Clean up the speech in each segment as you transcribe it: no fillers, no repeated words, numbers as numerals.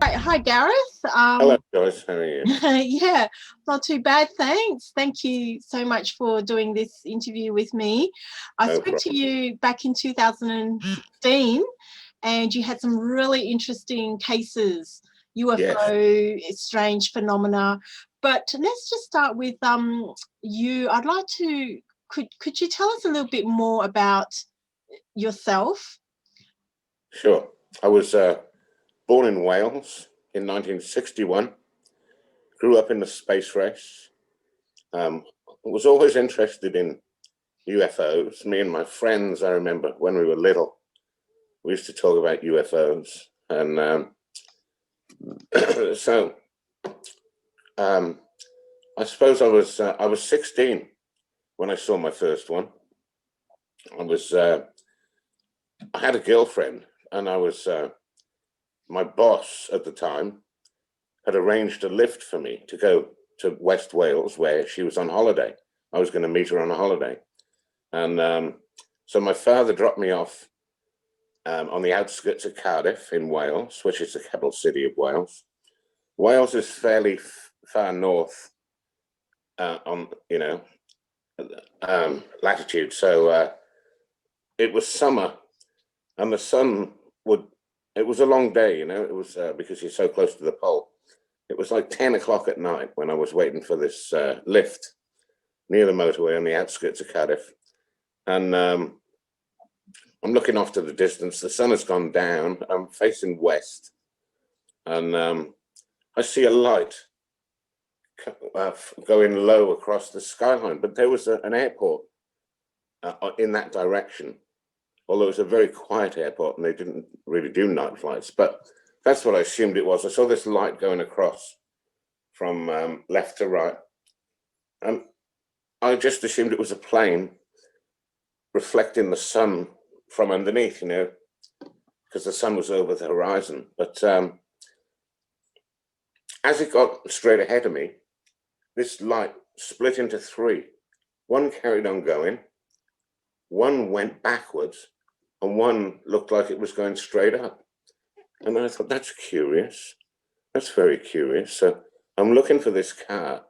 Hi, Gareth. Hello, Joyce. How are you? Yeah, not too bad, thanks. Thank you so much for doing this interview with me. I No spoke to problem. you back in 2016, and you had some really interesting cases, Yes, UFO, strange phenomena. But let's just start with you. I'd like to, could you tell us a little bit more about yourself? sure. I was born in Wales in 1961, grew up in the space race, was always interested in UFOs. Me and my friends, I remember when we were little, we used to talk about UFOs. And so I suppose I was 16 when I saw my first one. I had a girlfriend, and my boss at the time had arranged a lift for me to go to West Wales, where she was on holiday. I was going to meet her on a holiday. And so my father dropped me off on the outskirts of Cardiff in Wales, which is the capital city of Wales. Wales is fairly far north on, latitude. So it was summer, and the sun it was a long day, it was because you're so close to the pole. It was like 10 o'clock at night when I was waiting for this lift near the motorway on the outskirts of Cardiff. And I'm looking off to the distance. The sun has gone down. I'm facing west. And I see a light going low across the skyline. But there was an airport in that direction, although it was a very quiet airport and they didn't really do night flights. But that's what I assumed it was. I saw this light going across from left to right. And I just assumed it was a plane reflecting the sun from underneath, because the sun was over the horizon. But as it got straight ahead of me, this light split into three. One carried on going, one went backwards, and one looked like it was going straight up. And I thought, that's curious. That's very curious. So I'm looking for this car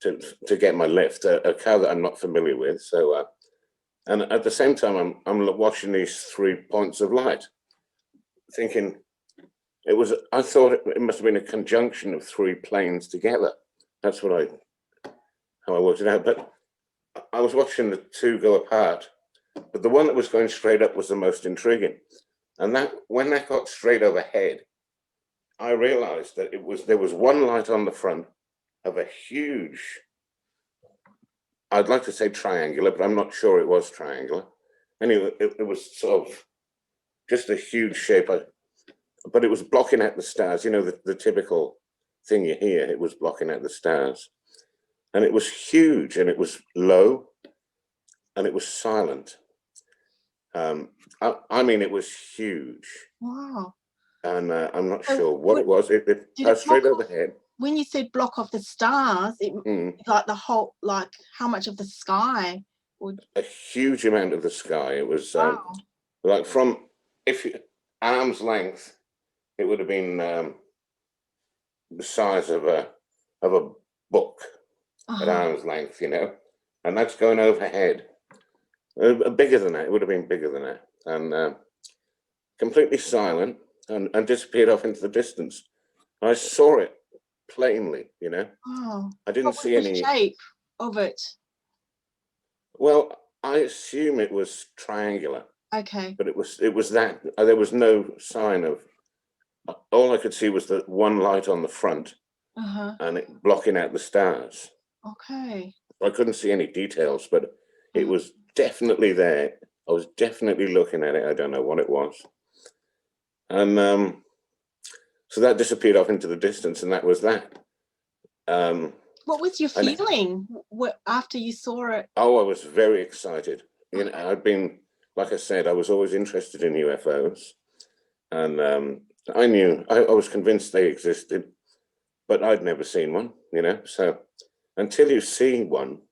to get my lift, a car that I'm not familiar with. So, and at the same time, I'm watching these 3 points of light, thinking I thought it must have been a conjunction of three planes together. That's how I worked it out. But I was watching the two go apart, but the one that was going straight up was the most intriguing. And when that got straight overhead, I realized that there was one light on the front of a huge, I'd like to say triangular, but I'm not sure it was triangular. Anyway, it was sort of just a huge shape, but it was blocking out the stars. The typical thing you hear, it was blocking out the stars. And it was huge, and it was low, and it was silent. I mean, it was huge. Wow. And I'm not So sure what it was. It it straight block overhead. when you said block off the stars, like the whole, like how much of the sky would? A huge amount of the sky. It was Wow. like arm's length, it would have been the size of a book at arm's length, and that's going overhead. Bigger than that. It would have been bigger than that, and completely silent, and disappeared off into the distance. I saw it plainly, Oh, I didn't what was see the any. shape of it? Well, I assume it was triangular. Okay. But it was that there was no sign of. All I could see was the one light on the front, and it blocking out the stars. Okay. I couldn't see any details, but it was definitely there. I was definitely looking at it. I don't know what it was, and so that disappeared off into the distance, and that was that. What was your feeling after you saw it? Oh, I was very excited. I'd been, like I said, I was always interested in UFOs, and I was convinced they existed, but I'd never seen one. So until you see one,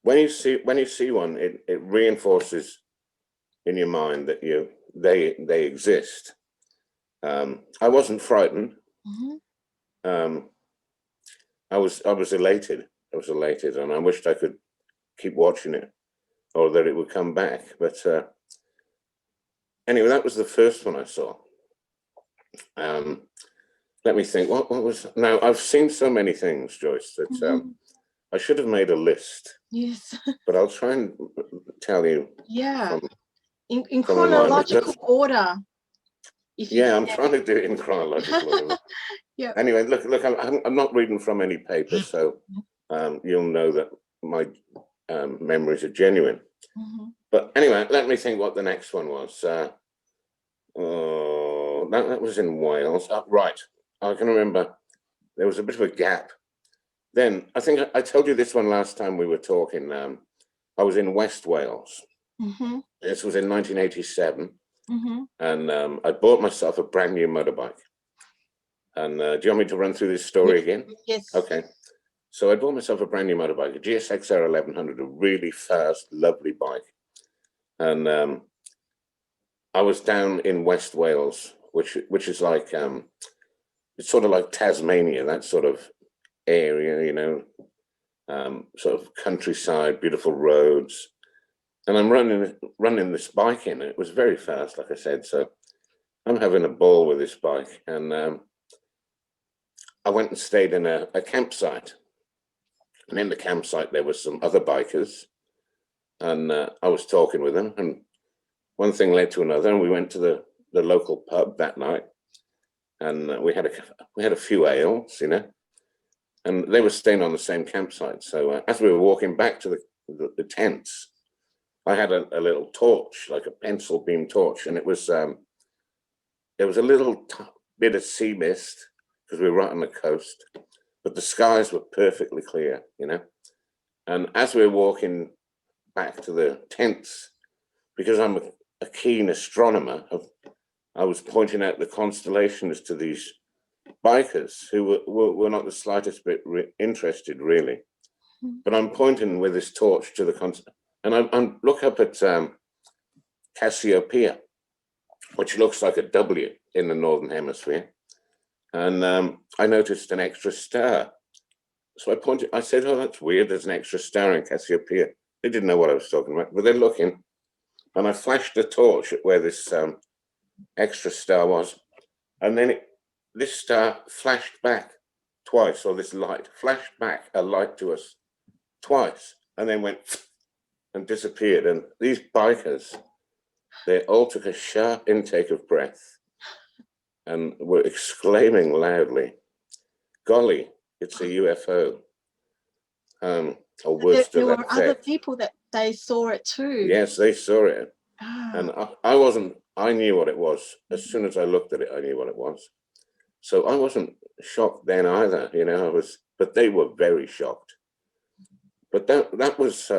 when you see one, it reinforces in your mind that they exist. I wasn't frightened. I was elated. I was elated, and I wished I could keep watching it, or that it would come back. But anyway, that was the first one I saw. Let me think. What was? Now, I've seen so many things, Joyce, that I should have made a list. Yes. But I'll try and tell you. Yeah. In from my mind. chronological order. Yeah, I'm trying to do it in chronological order. Yeah. Anyway, look, I'm not reading from any paper, so you'll know that my memories are genuine. But anyway, let me think what the next one was. That was in Wales. Right, I can remember there was a bit of a gap. Then I think I told you this one last time we were talking. I was in West Wales. This was in 1987. And I bought myself a brand new motorbike. And do you want me to run through this story again? Yes. Okay. So I bought myself a brand new motorbike, a GSXR 1100, a really fast, lovely bike. And I was down in West Wales, which is like, it's sort of like Tasmania, that sort of area, you know, sort of countryside, beautiful roads. And I'm running this bike in. It was very fast, like I said. So I'm having a ball with this bike. And I went and stayed in a campsite. And in the campsite, there were some other bikers. And I was talking with them. And one thing led to another. And we went to the local pub that night. And we had a few ales, you know. And they were staying on the same campsite. So as we were walking back to the tents, I had a little torch, like a pencil beam torch, and it was there was a little bit of sea mist because we were right on the coast, but the skies were perfectly clear, you know. And as we were walking back to the tents, because I'm a keen astronomer, I was pointing out the constellations to these bikers who were not the slightest bit interested, really. But I'm pointing with this torch to the and I look up at Cassiopeia, which looks like a W in the Northern Hemisphere. And I noticed an extra star. So I said, oh, that's weird. There's an extra star in Cassiopeia. They didn't know what I was talking about, but they're looking. And I flashed the torch at where this extra star was. And then this star flashed back twice, or this light flashed back a light to us twice, and then went and disappeared. And these bikers, they all took a sharp intake of breath and were exclaiming loudly, golly, it's a UFO. Or words to that effect. There were other people that they saw it too. Yes, they saw it. And I knew what it was. As soon as I looked at it, I knew what it was. So I wasn't shocked then either, you know, but they were very shocked. But that was,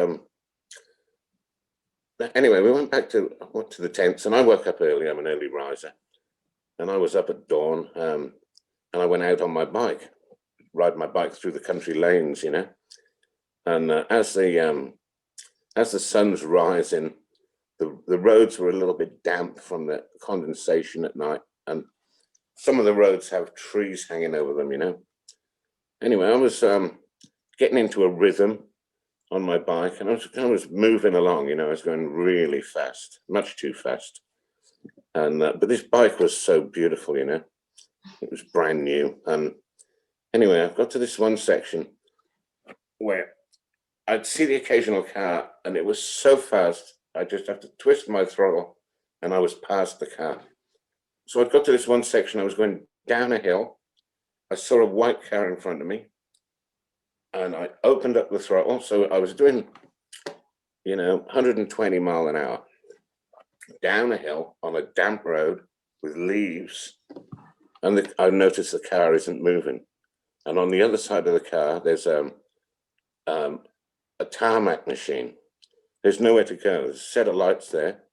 anyway, we went to the tents, and I woke up early. I'm an early riser. And I was up at dawn, and I went out on my bike, ride my bike through the country lanes, you know. And as the sun's rising, the roads were a little bit damp from the condensation at night, and some of the roads have trees hanging over them, you know. Anyway, I was getting into a rhythm on my bike, and I was moving along, you know. I was going really fast, much too fast. And but this bike was so beautiful, you know. It was brand new. And anyway, I got to this one section where I'd see the occasional car, and it was so fast, I just have to twist my throttle, and I was past the car. So I'd got to this one section, I was going down a hill. I saw a white car in front of me, and I opened up the throttle. So I was doing, you know, 120 mile an hour down a hill on a damp road with leaves. And I noticed the car isn't moving. And on the other side of the car, there's a tarmac machine. There's nowhere to go. There's a set of lights there.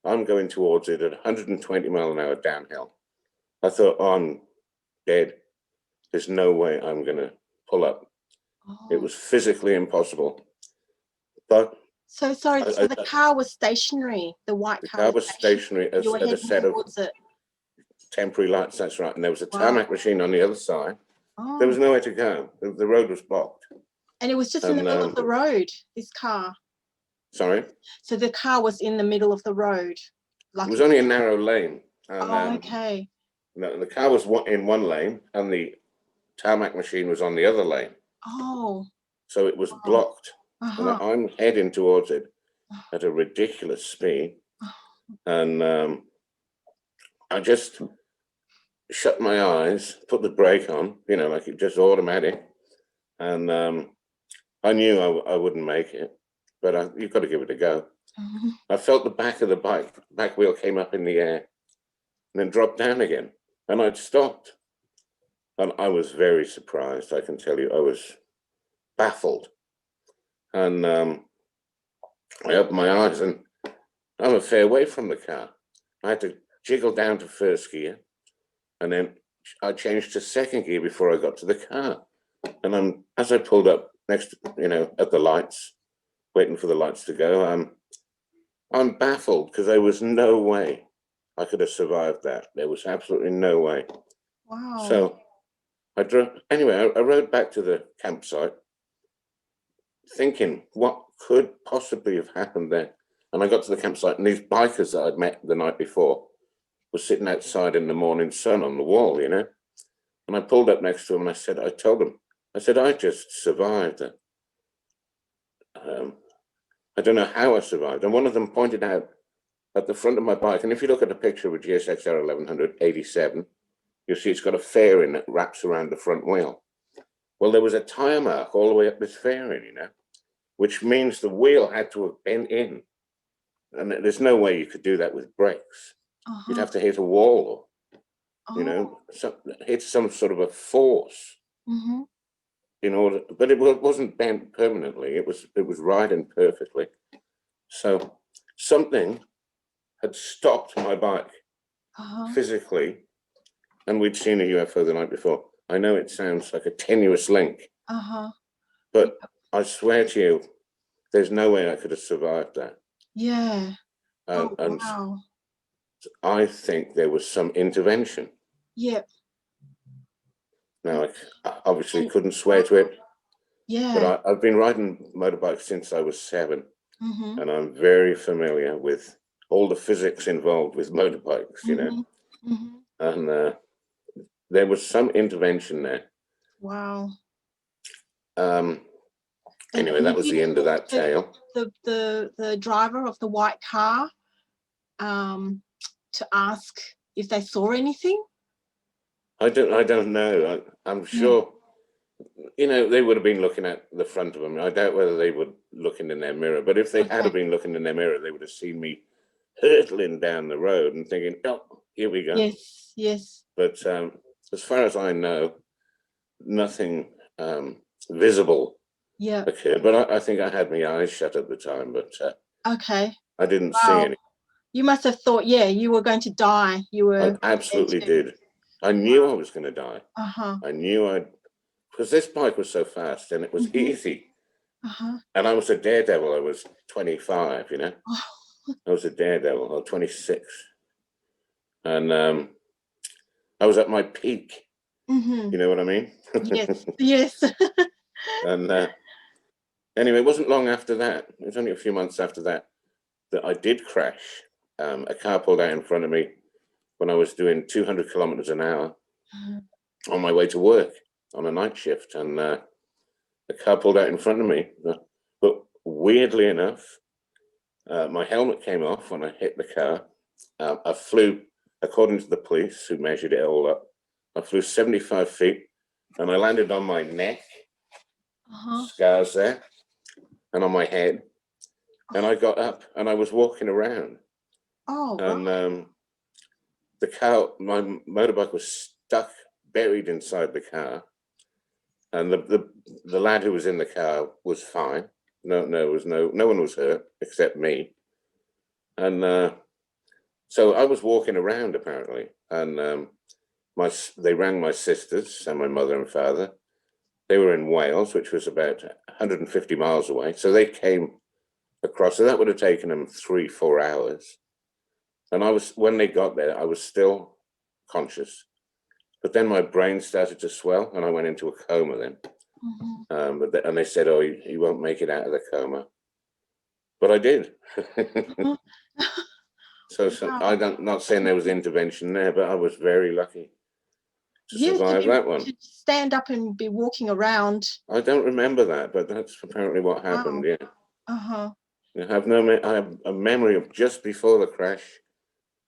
I'm going towards it at 120 mile an hour downhill. I thought, oh, I'm dead. There's no way I'm going to pull up. Oh. It was physically impossible. But So sorry, so the car was stationary, the white the car was stationary you were at a heading set of towards it. temporary lights, that's right. And there was a Wow. tarmac machine on the other side. There was Oh, nowhere to go. The road was blocked. and it was just in the middle of the road, this car. Sorry? So the car was in the middle of the road. It was only a narrow lane. And, Oh, okay. the car was in one lane and the tarmac machine was on the other lane. Oh, So it was wow. blocked. And Uh-huh. I'm heading towards it at a ridiculous speed. And I just shut my eyes, put the brake on, you know, like it just automatic. And I knew I wouldn't make it, but you've got to give it a go. Mhm. I felt the back of the back wheel came up in the air and then dropped down again. And I'd stopped. And I was very surprised, I can tell you. I was baffled. And I opened my eyes and I'm a fair way from the car. I had to jiggle down to first gear. And then I changed to second gear before I got to the car. And as I pulled up next, you know, at the lights, waiting for the lights to go, I'm baffled because there was no way I could have survived that. There was absolutely no way. Wow. So I drove, anyway, I rode back to the campsite thinking what could possibly have happened there. And I got to the campsite and these bikers that I'd met the night before were sitting outside in the morning sun on the wall, you know. And I pulled up next to them and I told them, I said, I just survived it. I don't know how I survived. And one of them pointed out at the front of my bike, and if you look at a picture of a GSX-R 1187, you'll see it's got a fairing that wraps around the front wheel. Well, there was a tire mark all the way up this fairing, you know, which means the wheel had to have bent in. And there's no way you could do that with brakes. You'd have to hit a wall or, you know, hit some sort of a force in order, but it wasn't bent permanently. It was riding perfectly. So something had stopped my bike physically, and we'd seen a UFO the night before. I know it sounds like a tenuous link, but I swear to you, there's no way I could have survived that. Yeah. And Wow. I think there was some intervention. Yep. Now, I obviously couldn't swear to it. Yeah. But I've been riding motorbikes since I was 7, and I'm very familiar with all the physics involved with motorbikes, you know. And there was some intervention there. Wow. Anyway, that was the end of that tale. The driver of the white car to ask if they saw anything? I don't know. I'm sure, you know, they would have been looking at the front of them. I doubt whether they were looking in their mirror, but if they had been looking in their mirror, they would have seen me hurtling down the road and thinking, oh, here we go. Yes, yes. But as far as I know, nothing visible occurred. But I think I had my eyes shut at the time, but I didn't see any. You must have thought, you were going to die. You were. I absolutely did. I knew I was going to die. I knew because this bike was so fast and it was easy. And I was a daredevil. I was 25, you know. I was a daredevil. I was 26. And I was at my peak. You know what I mean? Yes, yes. And anyway, it wasn't long after that. It was only a few months after that I did crash. A car pulled out in front of me when I was doing 200 kilometers an hour on my way to work on a night shift. And the car pulled out in front of me. But weirdly enough, my helmet came off when I hit the car. I flew, according to the police who measured it all up, I flew 75 feet and I landed on my neck, scars there, and on my head. And I got up and I was walking around. And the car, my motorbike was stuck, buried inside the car. And the lad who was in the car was fine. No one was hurt except me. And so I was walking around apparently, and they rang my sisters and my mother and father. They were in Wales, which was about 150 miles away. So they came across. So that would have taken them 3-4 hours. And when they got there, I was still conscious. But then my brain started to swell and I went into a coma then. And they said, oh, you won't make it out of the coma. But I did. So Wow. I'm not saying there was intervention there, but I was very lucky to survive that one. Did you stand up and be walking around? I don't remember that, but that's apparently what happened. Wow. Yeah. I have a memory of just before the crash,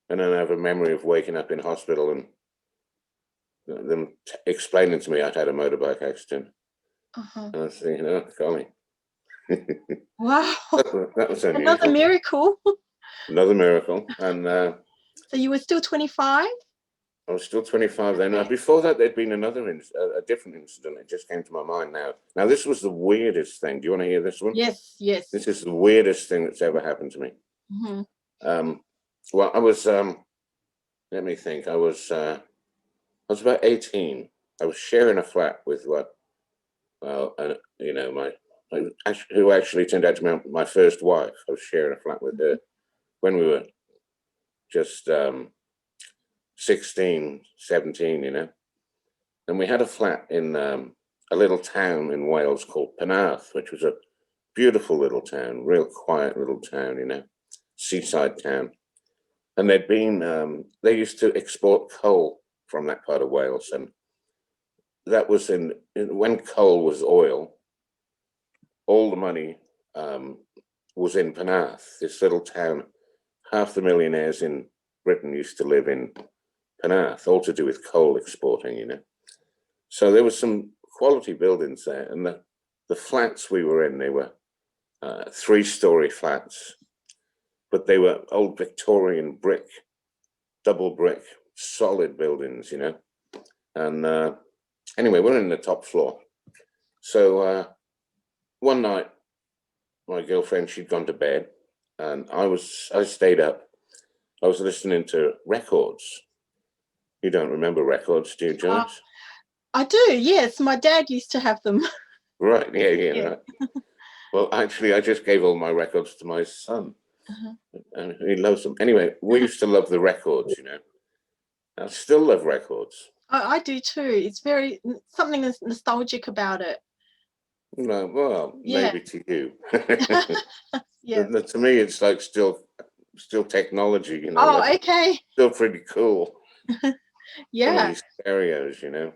and then I have a memory of waking up in hospital and them explaining to me I'd had a motorbike accident. And I was thinking, oh, golly. Wow. That was unusual. Another miracle. Another miracle. And so you were still 25? I was still 25 then. Before that, there'd been a different incident. It just came to my mind now. Now, this was the weirdest thing. Do you want to hear this one? Yes. This is the weirdest thing that's ever happened to me. Well, I was, let me think. I was about 18. I was sharing a flat with who actually turned out to be my first wife. I was sharing a flat with her when we were just 16, 17, And we had a flat in a little town in Wales called Penarth, which was a beautiful little town, real quiet little town, seaside town. And they used to export coal from that part of Wales. And that was when coal was oil, all the money was in Penarth, this little town. Half the millionaires in Britain used to live in Penarth, all to do with coal exporting, So there was some quality buildings there, and the flats we were in, they were 3-story flats, but they were old Victorian brick, double brick, solid buildings, And anyway, we're in the top floor. So one night, my girlfriend, she'd gone to bed, and I stayed up. I was listening to records. You don't remember records, do you, Joyce? I do, yes. My dad used to have them. Right, yeah. Right. Well, actually, I just gave all my records to my son. And he loves them. Anyway, we used to love the records, I still love records. I do too. It's something nostalgic about it. No, well, maybe to you. Yeah. To me, it's like still technology, Oh, okay. Still pretty cool. Yeah. Some of these stereos,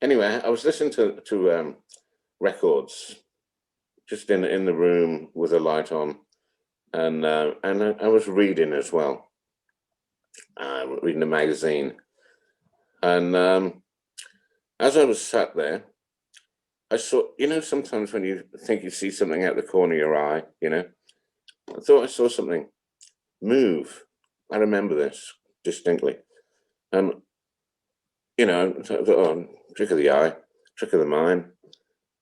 Anyway, I was listening to records just in the room with a light on, and I was reading as well, reading a magazine, and as I was sat there, I saw, sometimes when you think you see something out the corner of your eye, I thought I saw something move. I remember this distinctly. I thought, oh, trick of the eye, trick of the mind.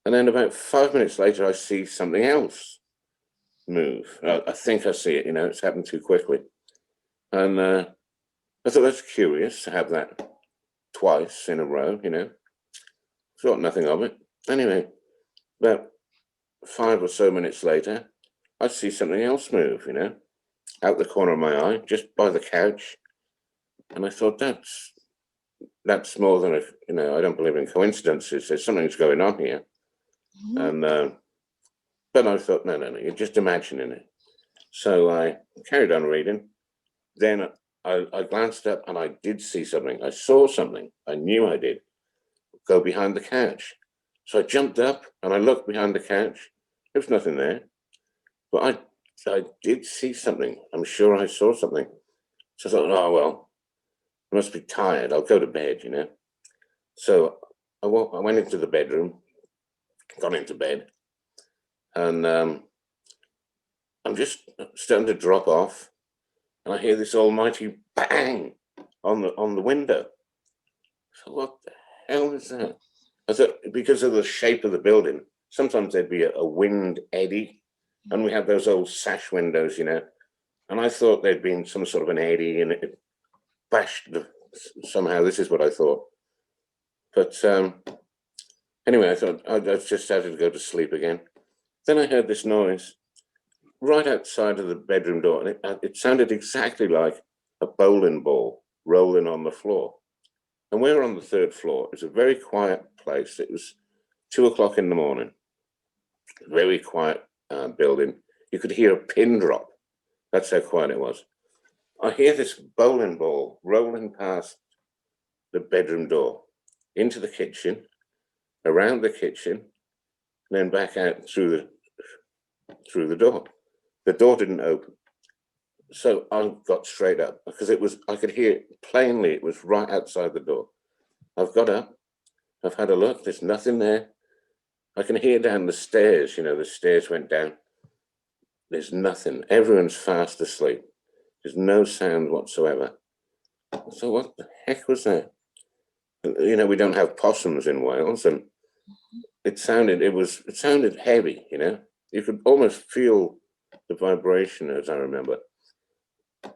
And then about 5 minutes later, I see something else move. I think I see it, it's happened too quickly. And I thought that's curious to have that twice in a row, Thought nothing of it. Anyway, about 5 or so minutes later, I see something else move, out the corner of my eye, just by the couch. And I thought, that's more than I don't believe in coincidences. There's something's going on here. And but I thought, no, you're just imagining it. So I carried on reading. Then I glanced up and I did see something. I saw something. I knew I did. Go behind the couch. So I jumped up and I looked behind the couch. There was nothing there. But I did see something. I'm sure I saw something. So I thought, oh, well, I must be tired. I'll go to bed, So I went into the bedroom, got into bed, and I'm just starting to drop off, and I hear this almighty bang on the window. So what the hell is that? I thought, because of the shape of the building, sometimes there'd be a wind eddy, and we had those old sash windows, and I thought there'd been some sort of an eddy and it bashed somehow. This is what I thought. But anyway, I thought I just started to go to sleep again. Then I heard this noise, right outside of the bedroom door, and it sounded exactly like a bowling ball rolling on the floor. And we were on the 3rd floor. It was a very quiet place. It was 2 o'clock in the morning. Very quiet building. You could hear a pin drop. That's how quiet it was. I hear this bowling ball rolling past the bedroom door, into the kitchen, around the kitchen, and then back out through the door. The door didn't open. So I got straight up because I could hear it plainly. It was right outside the door. I've got up. I've had a look. There's nothing there. I can hear down the stairs. The stairs went down. There's nothing. Everyone's fast asleep. There's no sound whatsoever. So what the heck was that? We don't have possums in Wales, and it sounded heavy. You could almost feel the vibration, as I remember.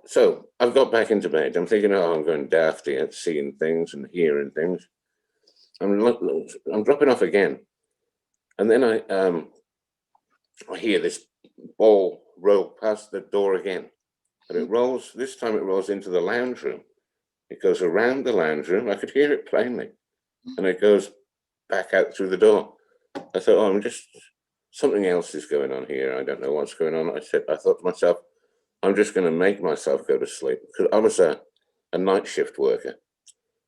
So I've got back into bed. I'm thinking, I'm going daft here, seeing things and hearing things. I'm dropping off again, and then I hear this ball roll past the door again, and it rolls. This time it rolls into the lounge room. It goes around the lounge room. I could hear it plainly, and it goes back out through the door. I thought, something else is going on here. I don't know what's going on. I thought to myself, I'm just going to make myself go to sleep, because I was a night shift worker,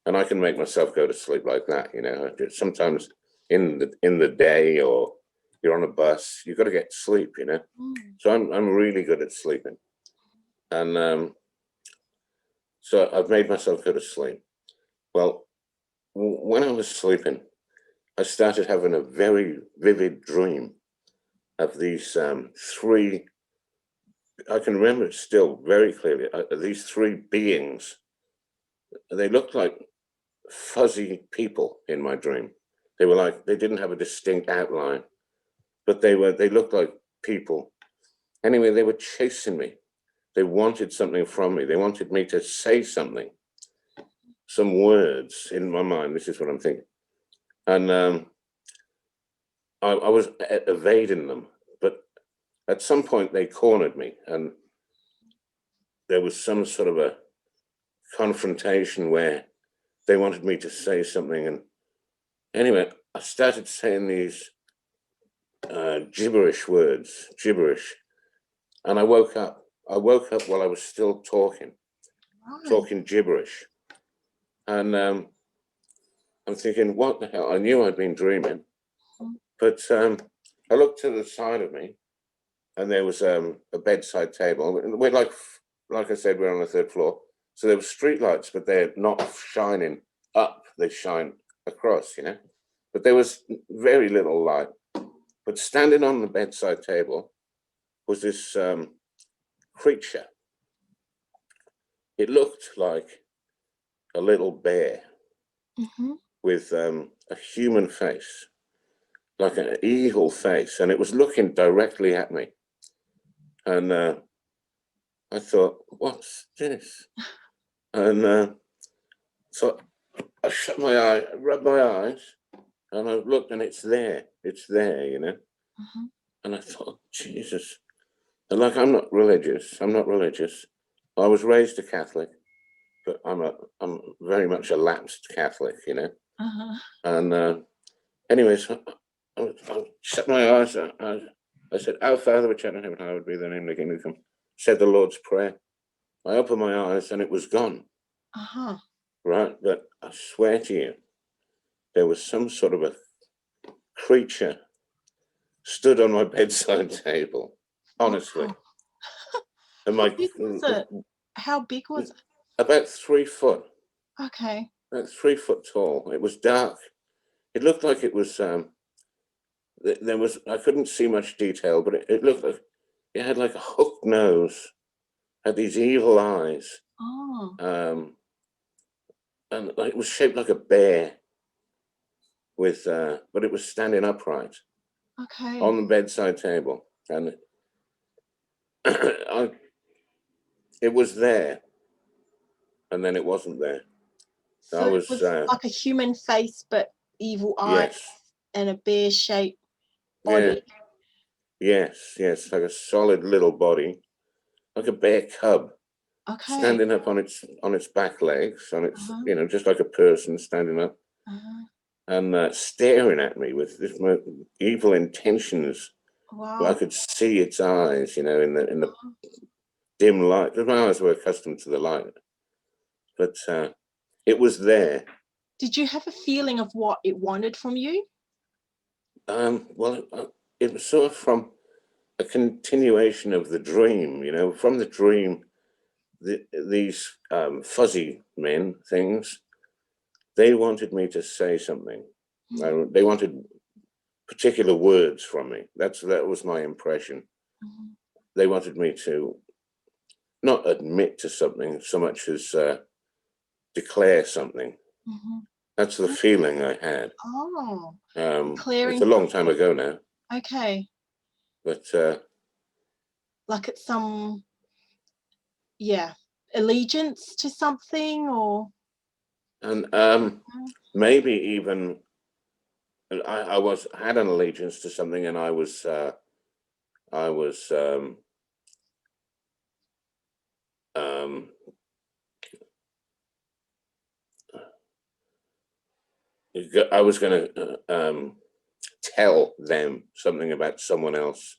and I can make myself go to sleep like that. Sometimes in the day, or you're on a bus, you've got to get sleep. So I'm really good at sleeping, and so I've made myself go to sleep. Well, when I was sleeping, I started having a very vivid dream of these 3. I can remember it still very clearly. These 3 beings. They looked like fuzzy people in my dream. They didn't have a distinct outline, but they looked like people. Anyway, they were chasing me. They wanted something from me. They wanted me to say something, some words in my mind. This is what I'm thinking. And I was evading them, but at some point they cornered me, and there was some sort of a confrontation where they wanted me to say something. And anyway, I started saying these gibberish words, and I woke up. While I was still talking gibberish. And I'm thinking, what the hell? I knew I'd been dreaming, but I looked to the side of me, and there was a bedside table. We're like I said, we're on the 3rd floor. So there were street lights, but they're not shining up. They shine across, But there was very little light. But standing on the bedside table was this creature. It looked like a little bear with a human face, like an evil face, and it was looking directly at me. And I thought, what's this? And so I shut my eye, rubbed my eyes, and I looked, and it's there, And I thought, Jesus. And I'm not religious. I was raised a Catholic, but I'm very much a lapsed Catholic, And anyways, I shut my eyes. I said, "Our Father which art in heaven, hallowed be thy name, thy kingdom come." Said the Lord's Prayer. I opened my eyes, and it was gone. Right, but I swear to you, there was some sort of a creature stood on my bedside table. Honestly, and How big was it? About 3 foot. Okay. About 3 foot tall. It was dark. It looked like it was. There was. I couldn't see much detail, but it looked like it had like a hooked nose, had these evil eyes. And it was shaped like a bear, but it was standing upright. Okay. On the bedside table, and it was there, and then it wasn't there. So it was like a human face, but evil eyes, and a bear-shaped body. Yes, like a solid little body, like a bear cub, Okay. standing up on its back legs, on its, Uh-huh. just like a person standing up, Uh-huh. and staring at me with this evil intentions. I Wow. could see its eyes, in the dim light, because my eyes were accustomed to the light. But it was there. Did you have a feeling of what it wanted from you? Well, it was sort of from a continuation of the dream, from the dream, these fuzzy men things, they wanted me to say something. Mhm. They wanted particular words from me. That was my impression. Mhm. They wanted me to not admit to something so much as declare something. Mhm. That's the feeling I had. Oh, It's declaring a long time something. ago now, Okay, but like it's some, yeah, allegiance to something or. and Mhm. maybe even I had an allegiance to something, and I was um, I was going to tell them something about someone else.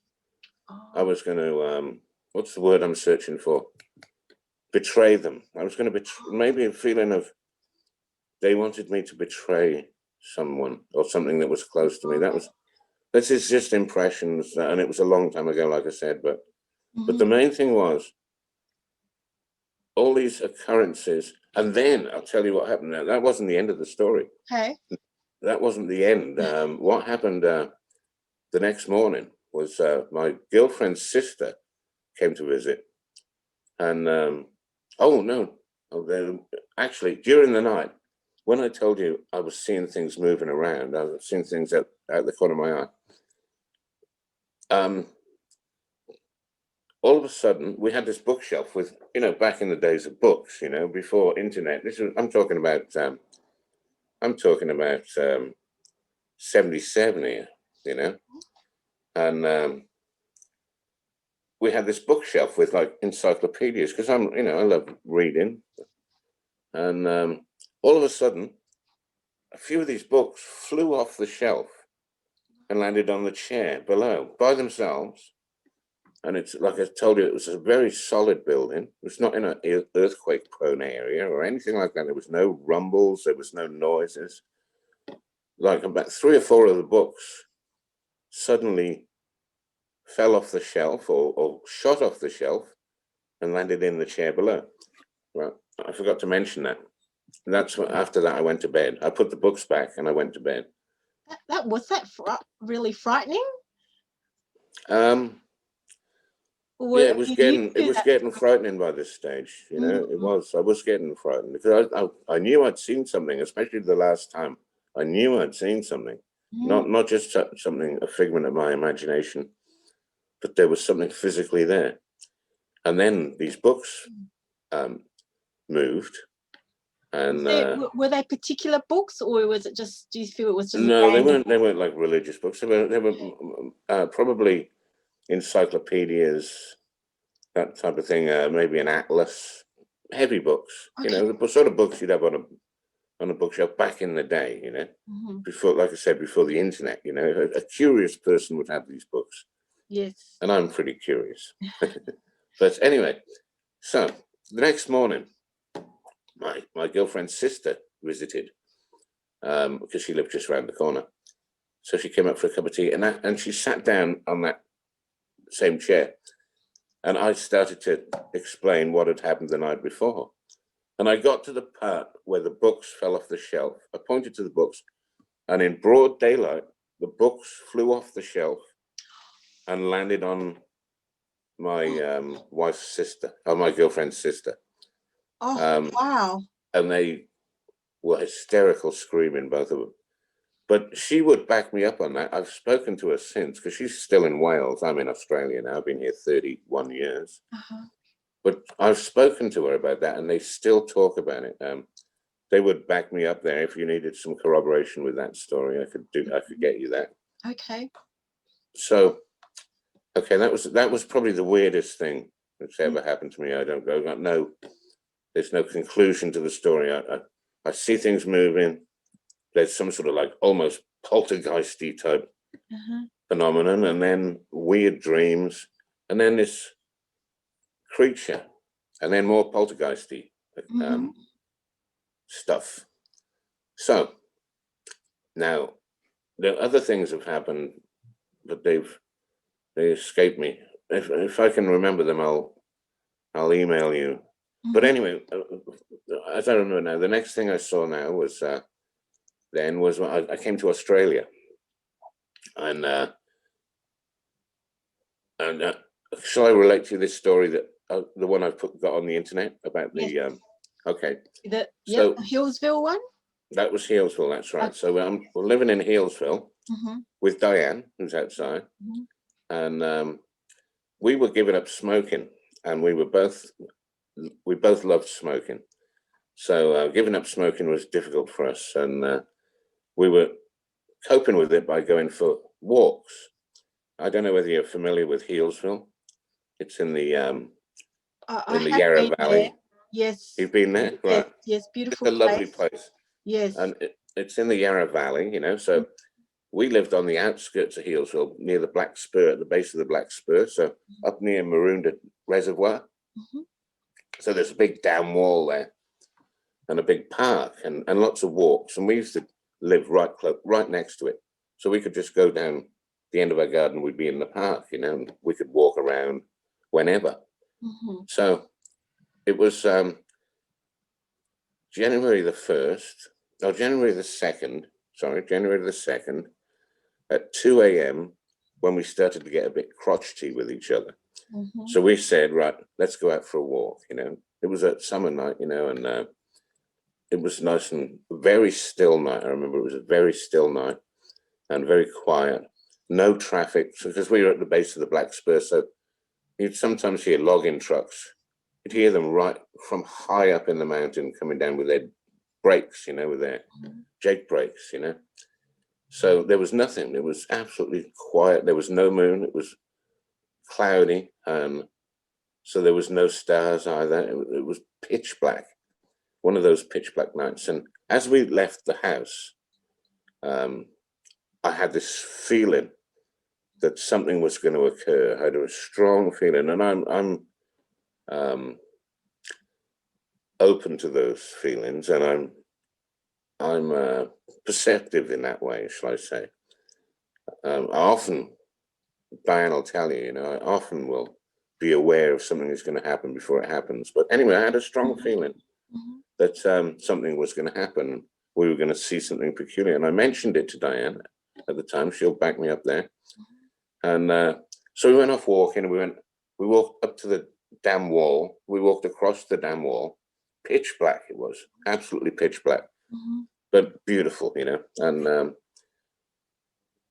I Oh, was going to what's the word I'm searching for? Betray them. I was going to maybe a feeling of they wanted me to betray someone or something that was close to me. This is just impressions, and it was a long time ago, like I said. But the mhm. main thing was all these occurrences, and then I'll tell you what happened. Now, that wasn't the end of the story. Okay. That wasn't the end. What happened the next morning was my girlfriend's sister came to visit, and oh no, actually during the night, when I told you I was seeing things moving around, I was seeing things out the corner of my eye. All of a sudden, we had this bookshelf with, back in the days of books, before internet. I'm talking about. I'm talking about 77 here, and we had this bookshelf with like encyclopedias because I love reading, and all of a sudden, a few of these books flew off the shelf and landed on the chair below by themselves. And it's like I told you, it was a very solid building. It was not in an earthquake-prone area or anything like that. There was no rumbles. There was no noises. Like about 3 or 4 of the books suddenly fell off the shelf or shot off the shelf and landed in the chair below. Right. I forgot to mention that. That's what, after that I went to bed. I put the books back and I went to bed. That was that really frightening? Um, Or yeah, were you used it to was that? getting frightening by this stage. It Mhm. was. I was getting frightened because I knew I'd seen something, especially the last time. I knew I'd seen something, Mhm. not just something, a figment of my imagination, but there was something physically there. And then these books um, moved, and Were they particular books, or was it just? Do you feel it was just no, they random? weren't. They weren't like religious books. They were probably encyclopedias, that type of thing. Maybe an atlas, heavy books. Okay. The sort of books you'd have on a bookshelf back in the day. Mhm. Before, like I said, before the internet. A curious person would have these books, Yes. and I'm pretty curious. But anyway, so the next morning, my girlfriend's sister visited because she lived just around the corner. So she came up for a cup of tea, and she sat down on that same chair, and I started to explain what had happened the night before. And I got to the part where the books fell off the shelf. I pointed to the books, and in broad daylight, the books flew off the shelf and landed on my wife's sister, or my girlfriend's sister. Oh, Um, wow. and they were hysterical, screaming, both of them. But she would back me up on that. I've spoken to her since because she's still in Wales. I'm in Australia now. I've been here 31 years. Uh-huh. But I've spoken to her about that, and they still talk about it. They would back me up there if you needed some corroboration with that story. I could get you that. Okay. So Okay, that was probably the weirdest thing that's ever happened to me. There's no conclusion to the story. I see things moving. There's some sort of like almost poltergeisty type phenomenon, and then weird dreams, and then this creature, and then more poltergeisty stuff. So now the other things have happened, but they escaped me. If I can remember them, I'll email you. But anyway, as I remember now, the next thing I saw now was when I came to Australia, and shall I relate to you this story that the one I've got on the internet about the okay. So the Healesville one? That was Healesville, that's right. So we're living in Healesville with Diane, who's outside, and we were giving up smoking, and we both loved smoking. So giving up smoking was difficult for us, and we were coping with it by going for walks. I don't know whether you're familiar with Healesville. It's in the Yarra Valley. There. Yes. You've been there? Right. Yes, beautiful. It's a lovely place. Yes. And it's in the Yarra Valley, you know, so we lived on the outskirts of Healesville, near the Black Spur, at the base of the Black Spur, so up near Maroondah Reservoir. So there's a big dam wall there, and a big park, and lots of walks, and we used to live right next to it, so we could just go down the end of our garden, we'd be in the park, you know, and we could walk around whenever. So it was January the 2nd at 2 a.m. when we started to get a bit crotchety with each other. So we said, right, let's go out for a walk, you know. It was a summer night, you know, and it was nice and very still night. I remember it was a very still night and very quiet, no traffic, because we were at the base of the Black Spur, so you'd sometimes hear logging trucks. You'd hear them right from high up in the mountain coming down with their brakes, you know, with their jake brakes, you know. So there was nothing. It was absolutely quiet. There was no moon. It was cloudy. So there was no stars either. It was pitch black, one of those pitch black nights. And as we left the house, I had this feeling that something was going to occur. I had a strong feeling, and I'm open to those feelings, and I'm perceptive in that way, shall I say. I often, Diane will tell you, you know, I often will be aware of something that's going to happen before it happens. But anyway, I had a strong feeling that something was going to happen. We were going to see something peculiar. And I mentioned it to Diane at the time. She'll back me up there. And so we went off walking, and we walked up to the dam wall. We walked across the dam wall. Pitch black it was, absolutely pitch black, but beautiful, you know. And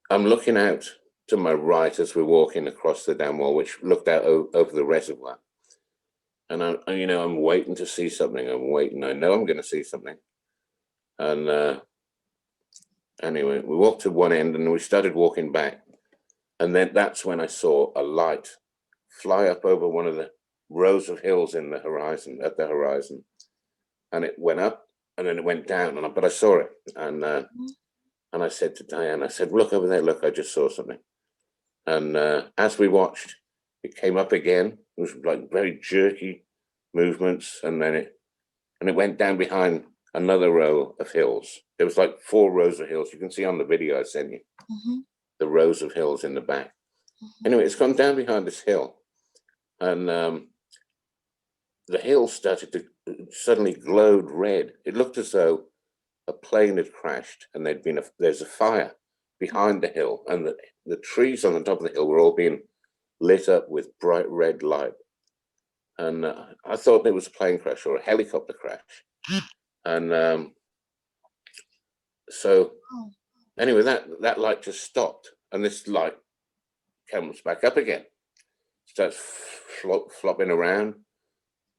I'm looking out to my right as we're walking across the dam wall, which looked out over the reservoir. And I'm waiting to see something. I'm waiting. I know I'm going to see something. And anyway, we walked to one end, and we started walking back. And then that's when I saw a light fly up over one of the rows of hills in the horizon, at the horizon. And it went up, and then it went down, but I saw it. And I said to Diane, I said, look over there, look, I just saw something. And as we watched, it came up again. It was like very jerky movements, and then it went down behind another row of hills. There was like 4 rows of hills. You can see on the video I sent you the rows of hills in the back. Anyway, it's gone down behind this hill, and the hill started to suddenly glowed red. It looked as though a plane had crashed, and there's a fire behind the hill, and the trees on the top of the hill were all being lit up with bright red light. And I thought there was a plane crash or a helicopter crash. And so anyway, that light just stopped, and this light comes back up again, starts flopping around,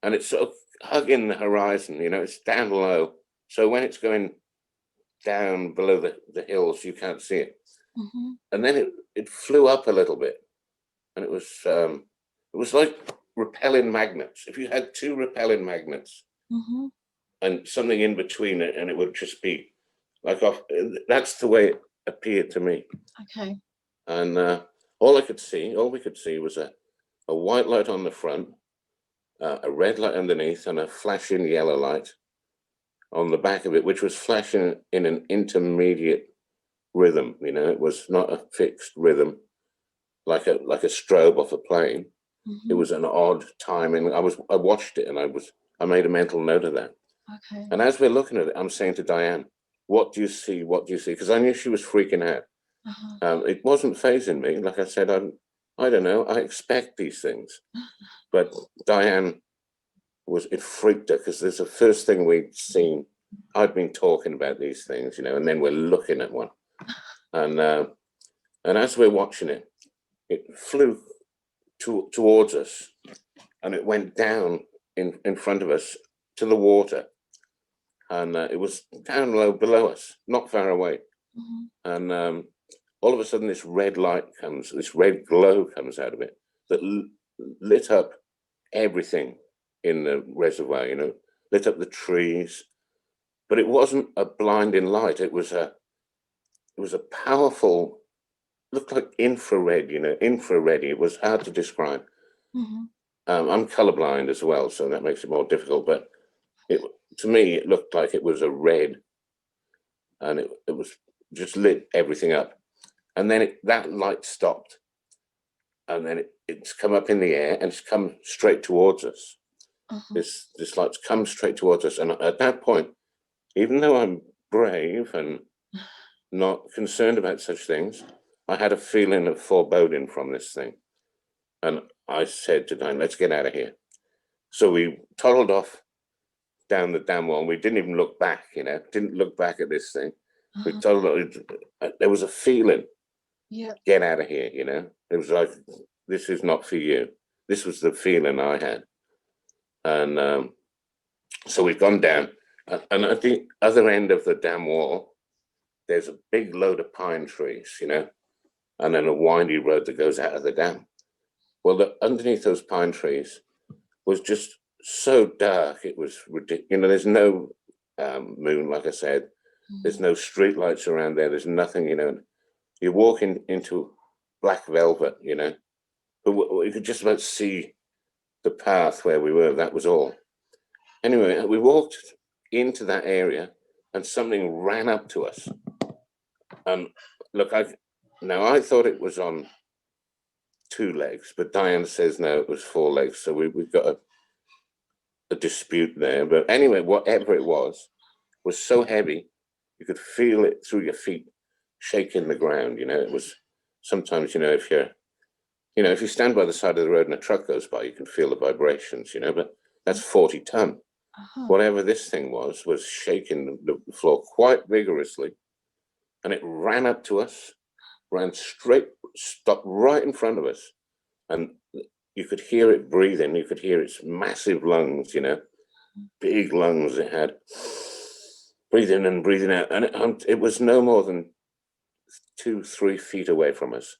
and it's sort of hugging the horizon, you know, it's down low. So when it's going down below the hills, you can't see it. And then it flew up a little bit, and it was like repelling magnets. If you had two repelling magnets and something in between it, and it would just be like off. That's the way it appeared to me. Okay. And all we could see was a white light on the front, a red light underneath, and a flashing yellow light on the back of it, which was flashing in an intermediate rhythm. You know, it was not a fixed rhythm like a strobe off a plane. It was an odd timing. I watched it, and I made a mental note of that. Okay. And as we're looking at it, I'm saying to Diane, "What do you see? What do you see?" Because I knew she was freaking out. It wasn't fazing me. Like I said, I don't know. I expect these things, but Diane it freaked her, because there's the first thing we'd seen. I'd been talking about these things, you know, and then we're looking at one, and as we're watching it, it flew towards us, and it went down in front of us to the water, and it was down low below us, not far away, and all of a sudden this red glow comes out of it that lit up everything in the reservoir, you know, lit up the trees, but it wasn't a blinding light. It was a powerful, looked like infrared, you know, infrared. It was hard to describe. I'm colorblind as well, so that makes it more difficult, but to me, it looked like it was a red, and it was just lit everything up. And then that light stopped, and then it's come up in the air, and it's come straight towards us. This light's come straight towards us, and at that point, even though I'm brave and not concerned about such things, I had a feeling of foreboding from this thing, and I said to Diane, "Let's get out of here." So we toddled off down the dam wall, and we didn't even look back, you know, didn't look back at this thing. We toddled. There was a feeling, get out of here, you know. It was like, this is not for you. This was the feeling I had. And so we've gone down, and at the other end of the dam wall, there's a big load of pine trees, you know, and then a windy road that goes out of the dam. Well, underneath those pine trees was just so dark, it was ridiculous. You know, there's no moon, like I said. There's no street lights around there. There's nothing, you know. You're walking into black velvet, you know. But you could just about see the path where we were. That was all. Anyway, we walked into that area, and something ran up to us. And look, I thought it was on 2 legs, but Diane says no, it was 4 legs. So we've got a dispute there. But anyway, whatever it was so heavy, you could feel it through your feet shaking the ground. You know, it was sometimes, you know, if you stand by the side of the road and a truck goes by, you can feel the vibrations, you know, but that's 40 ton. Whatever this thing was shaking the floor quite vigorously, and it ran up to us, ran straight, stopped right in front of us, and you could hear it breathing. You could hear its massive lungs, you know, big lungs it had, breathing in and breathing out, and it was no more than 2-3 feet away from us.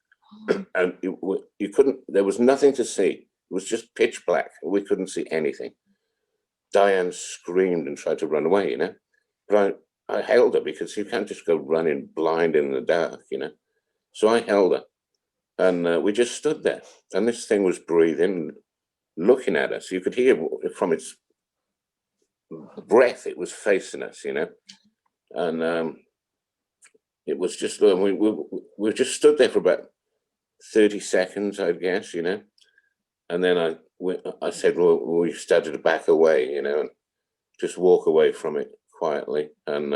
And you couldn't, there was nothing to see. It was just pitch black. We couldn't see anything. Diane screamed and tried to run away, you know, but I held her, because you can't just go running blind in the dark, you know. So I held her, and we just stood there, and this thing was breathing, looking at us. You could hear from its breath, it was facing us, you know. And it was just, we just stood there for about 30 seconds, I guess, you know. And then I said, well, we started to back away, you know, and just walk away from it quietly. And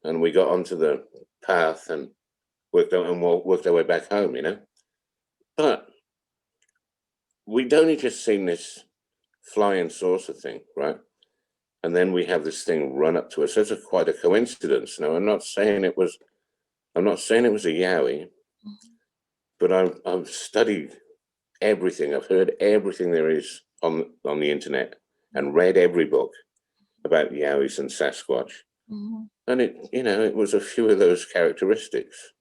we got onto the path and worked our way back home, you know. But we'd only just seen this flying saucer thing, right? And then we have this thing run up to us. That's quite a coincidence. Now, I'm not saying it was a Yowie, but I've studied everything. I've heard everything there is on the internet, and read every book about Yowies and Sasquatch. And it was a few of those characteristics.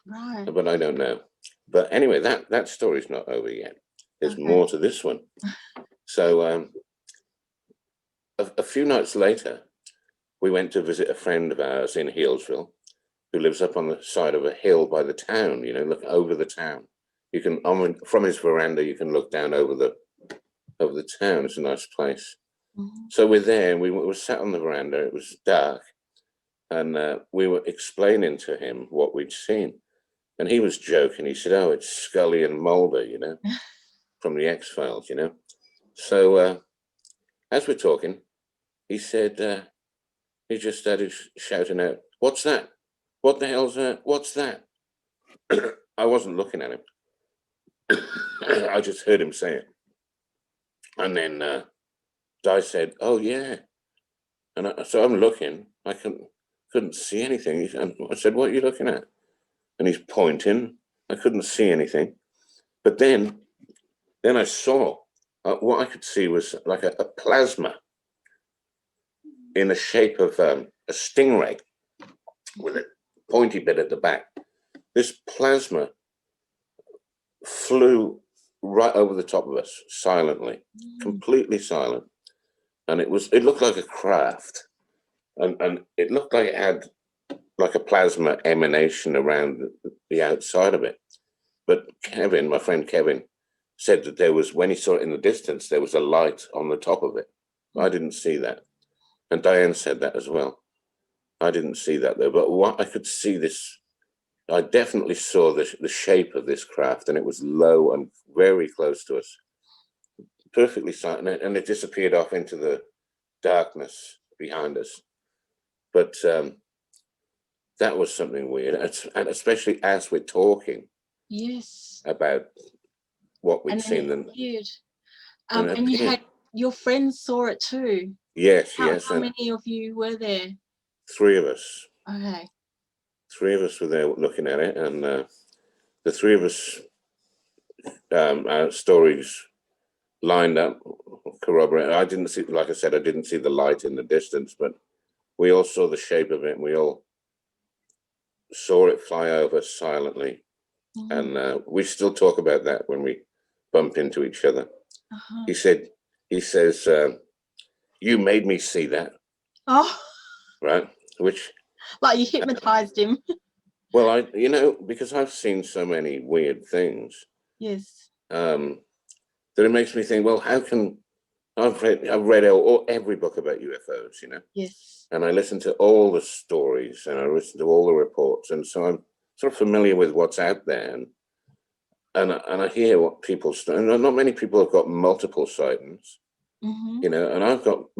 Right. But I don't know. But anyway, that story's not over yet. There's more to this one. So a few nights later, we went to visit a friend of ours in Healesville, who lives up on the side of a hill by the town, look over the town. You can, from his veranda, you can look down over the town. It's a nice place. So we're there, and we were sat on the veranda. It was dark, and we were explaining to him what we'd seen. And he was joking. He said, "Oh, it's Scully and Mulder, from the X-Files, So as we're talking, he said, he just started shouting out, "What's that? What the hell's that? What's that?" I wasn't looking at him. I just heard him say it. And then Di said, "Oh, yeah." And so I'm looking. I couldn't see anything. And I said, "What are you looking at?" And he's pointing. I couldn't see anything. But then I saw, what I could see was like a plasma in the shape of a stingray with a pointy bit at the back. This plasma flew right over the top of us, silently, completely silent. And it looked like a craft. And it looked like it had like a plasma emanation around the outside of it. But Kevin, my friend Kevin, said that there was, when he saw it in the distance, there was a light on the top of it. I didn't see that. And Diane said that as well. I didn't see that though, but what I could see this, I definitely saw the shape of this craft, and it was low and very close to us, perfectly silent, and it disappeared off into the darkness behind us. But that was something weird, and especially as we're talking about what we'd seen. And you had your friends saw it too. Yes. How many of you were there? 3 of us. Okay. 3 of us were there looking at it, and the 3 of us, our stories lined up, corroborated. I didn't see, like I said, I didn't see the light in the distance, but we all saw the shape of it, and we all saw it fly over silently. And we still talk about that when we bump into each other. He says, "You made me see that." Oh. Right? Which, like you hypnotized him. Well, because I've seen so many weird things. Yes. That it makes me think, well, how can I've read every book about UFOs, Yes. And I listen to all the stories, and I listen to all the reports, and so I'm sort of familiar with what's out there, and I hear what people, and not many people have got multiple sightings, and I've got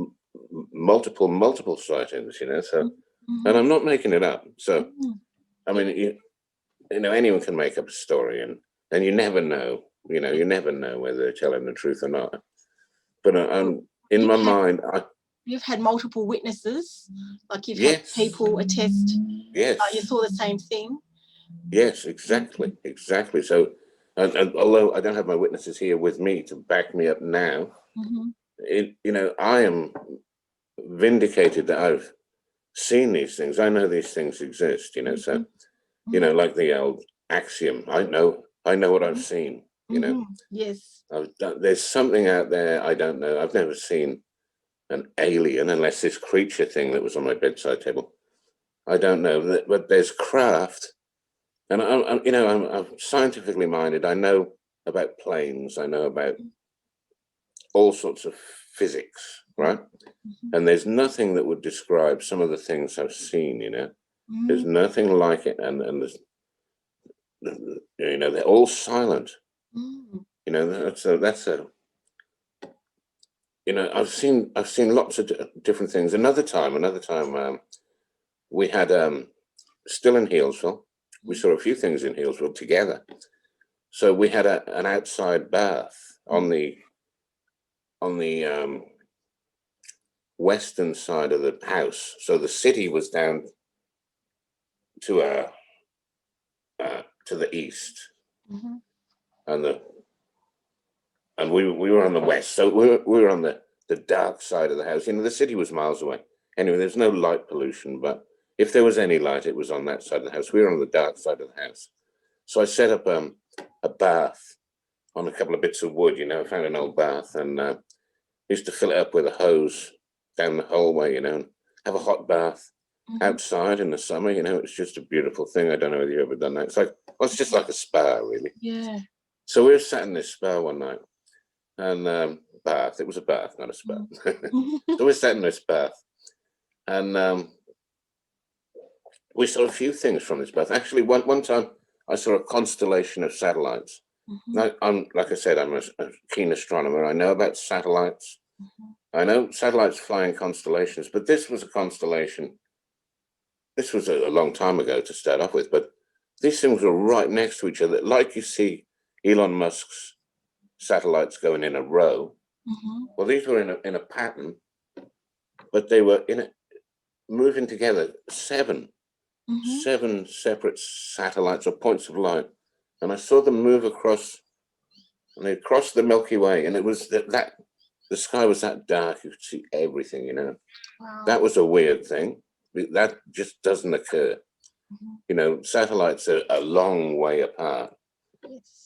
multiple sightings, so, and I'm not making it up. So, I mean, anyone can make up a story, and you never know, you never know whether they're telling the truth or not. But in my mind, you've had multiple witnesses, like you've had people attest. Yes. You saw the same thing. Yes, exactly. So, and although I don't have my witnesses here with me to back me up now, I am vindicated that I've seen these things. I know these things exist, so, like the old axiom, I know what I've seen, Yes. There's something out there I don't know. I've never seen an alien, unless this creature thing that was on my bedside table. I don't know, but there's craft. And I'm scientifically minded. I know about planes. I know about all sorts of physics, right? And there's nothing that would describe some of the things I've seen. There's nothing like it, and there's, they're all silent. That's a. I've seen lots of different things. Another time, we had still in Healesville. We saw a few things in Healesville together. So we had an outside bath on the western side of the house. So the city was down to the east, and we were on the west. So we were on the dark side of the house. The city was miles away. Anyway, there's no light pollution, but if there was any light, it was on that side of the house. We were on the dark side of the house. So I set up a bath on a couple of bits of wood, you know. I found an old bath and used to fill it up with a hose down the hallway, you know, and have a hot bath outside in the summer, you know. It's just a beautiful thing. I don't know whether you've ever done that. It's like, well, it's just like a spa, really. Yeah. So we were sat in this spa one night and bath. It was a bath, not a spa. So we sat in this bath and we saw a few things from this bath. Actually, one time I saw a constellation of satellites. Now, like I said, I'm a keen astronomer. I know about satellites. I know satellites fly in constellations, but this was a constellation. This was a long time ago to start off with, but these things were right next to each other, like you see Elon Musk's satellites going in a row. Well, these were in a pattern, but they were moving together. Seven separate satellites or points of light, and I saw them move across, and they crossed the Milky Way, and it was that the sky was that dark you could see everything, you know. Wow. That was a weird thing. That just doesn't occur. You know, satellites are a long way apart,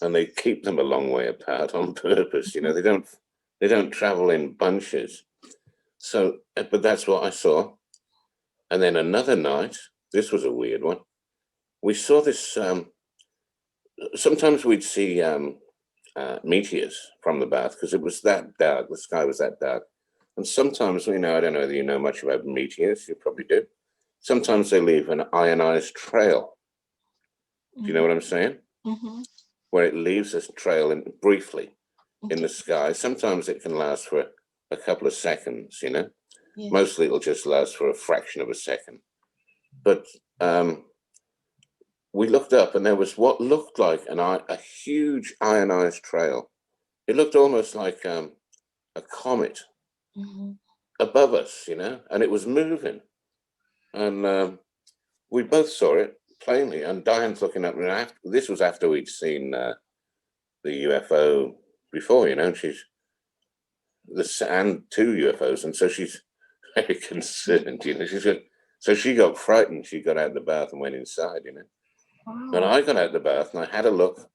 and they keep them a long way apart on purpose. You know, they don't travel in bunches. So, but that's what I saw. And then another night, this was a weird one. We saw this. Sometimes we'd see meteors from the bath because it was that dark. The sky was that dark. And sometimes, you know, I don't know whether you know much about meteors. You probably do. Sometimes they leave an ionized trail. Do you know what I'm saying? Where it leaves a trail briefly in the sky. Sometimes it can last for a couple of seconds, you know. Yes. Mostly it'll just last for a fraction of a second. But we looked up and there was what looked like a huge ionized trail. It looked almost like a comet above us, you know, and it was moving. And we both saw it plainly, and Diane's looking up, and this was after we'd seen the UFO before, you know, and and two UFOs, and so she's very concerned, you know. So she got frightened. She got out of the bath and went inside, you know. Wow. And I got out of the bath and I had a look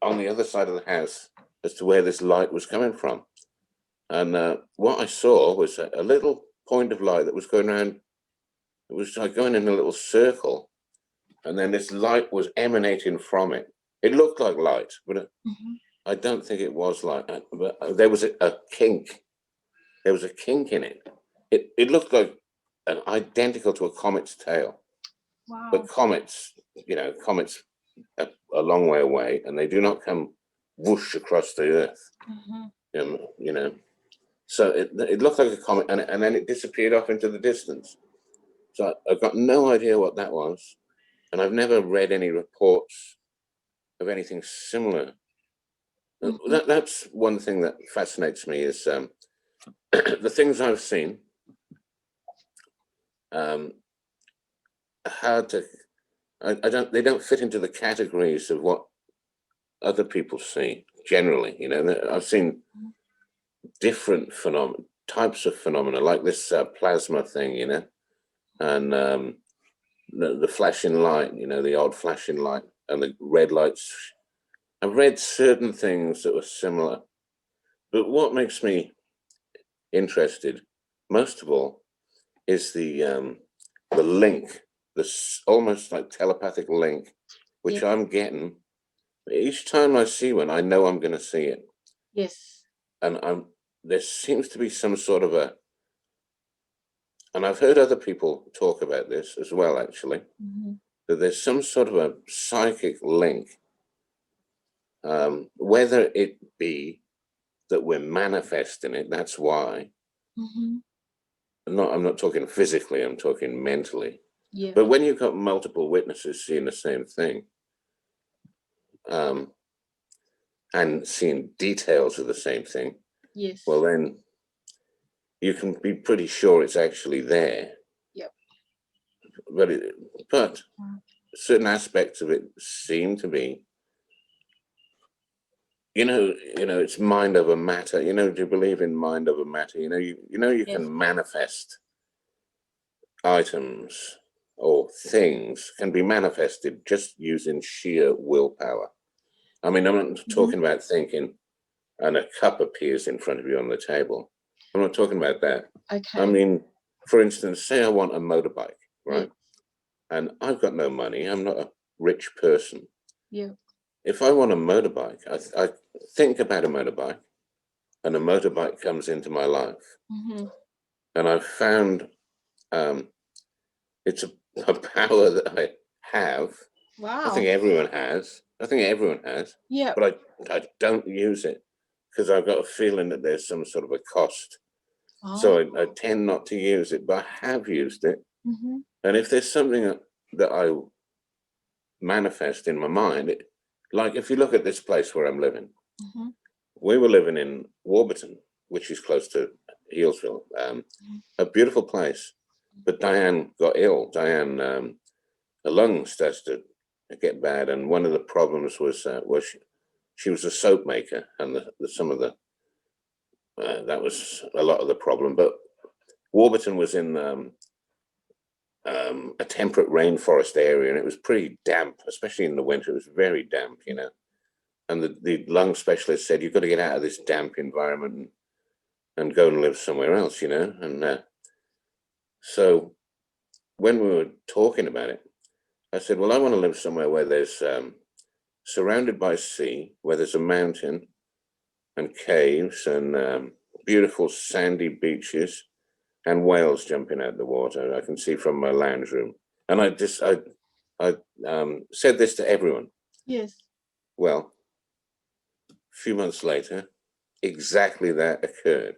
on the other side of the house as to where this light was coming from. And what I saw was a little point of light that was going around. It was like going in a little circle, and then this light was emanating from it. It looked like light, but I don't think it was light. But there was a kink. There was a kink in it. It looked like identical to a comet's tail. Wow. But comets, you know, comets are a long way away, and they do not come whoosh across the earth. You know, so it looked like a comet, and then it disappeared off into the distance. So I've got no idea what that was, and I've never read any reports of anything similar. That's one thing that fascinates me is the things I've seen. Hard to, they don't fit into the categories of what other people see generally. You know, I've seen different types of phenomena, like this plasma thing, you know, and the flashing light, you know, the odd flashing light and the red lights. I've read certain things that were similar, but what makes me interested most of all is the link, this almost like telepathic link, which I'm getting each time I see one. I know I'm going to see it. Yes. And there seems to be some sort of and I've heard other people talk about this as well, actually, that there's some sort of a psychic link, whether it be that we're manifesting it, that's why. I'm not talking physically, I'm talking mentally. Yeah. But when you've got multiple witnesses seeing the same thing, and seeing details of the same thing, yes. Well, then you can be pretty sure it's actually there. Yep. But certain aspects of it seem to be, you know, it's mind over matter. You know, do you believe in mind over matter? You know, you Yes. can manifest items or things can be manifested just using sheer willpower. I mean, I'm not talking about thinking and a cup appears in front of you on the table. I'm not talking about that. Okay. I mean, for instance, say I want a motorbike, right? Yeah. And I've got no money. I'm not a rich person. Yeah. If I want a motorbike, I think about a motorbike, and a motorbike comes into my life. And I've found it's a power that I have. Wow. I think everyone has. Yeah. But I don't use it because I've got a feeling that there's some sort of a cost. Oh. So I tend not to use it, but I have used it. And if there's something that I manifest in my mind, like if you look at this place where I'm living, we were living in Warburton, which is close to Healesville, a beautiful place. But Diane got ill. Diane, her lungs started to get bad, and one of the problems was she was a soap maker, and some of the that was a lot of the problem. But Warburton was in a temperate rainforest area, and it was pretty damp, especially in the winter. It was very damp, you know. And the lung specialist said, "You've got to get out of this damp environment and go and live somewhere else," you know. And so when we were talking about it, I said, "Well, I want to live somewhere where there's surrounded by sea, where there's a mountain and caves and beautiful sandy beaches and whales jumping out the water. I can see from my lounge room." And I said this to everyone. Yes. Well, a few months later, exactly that occurred.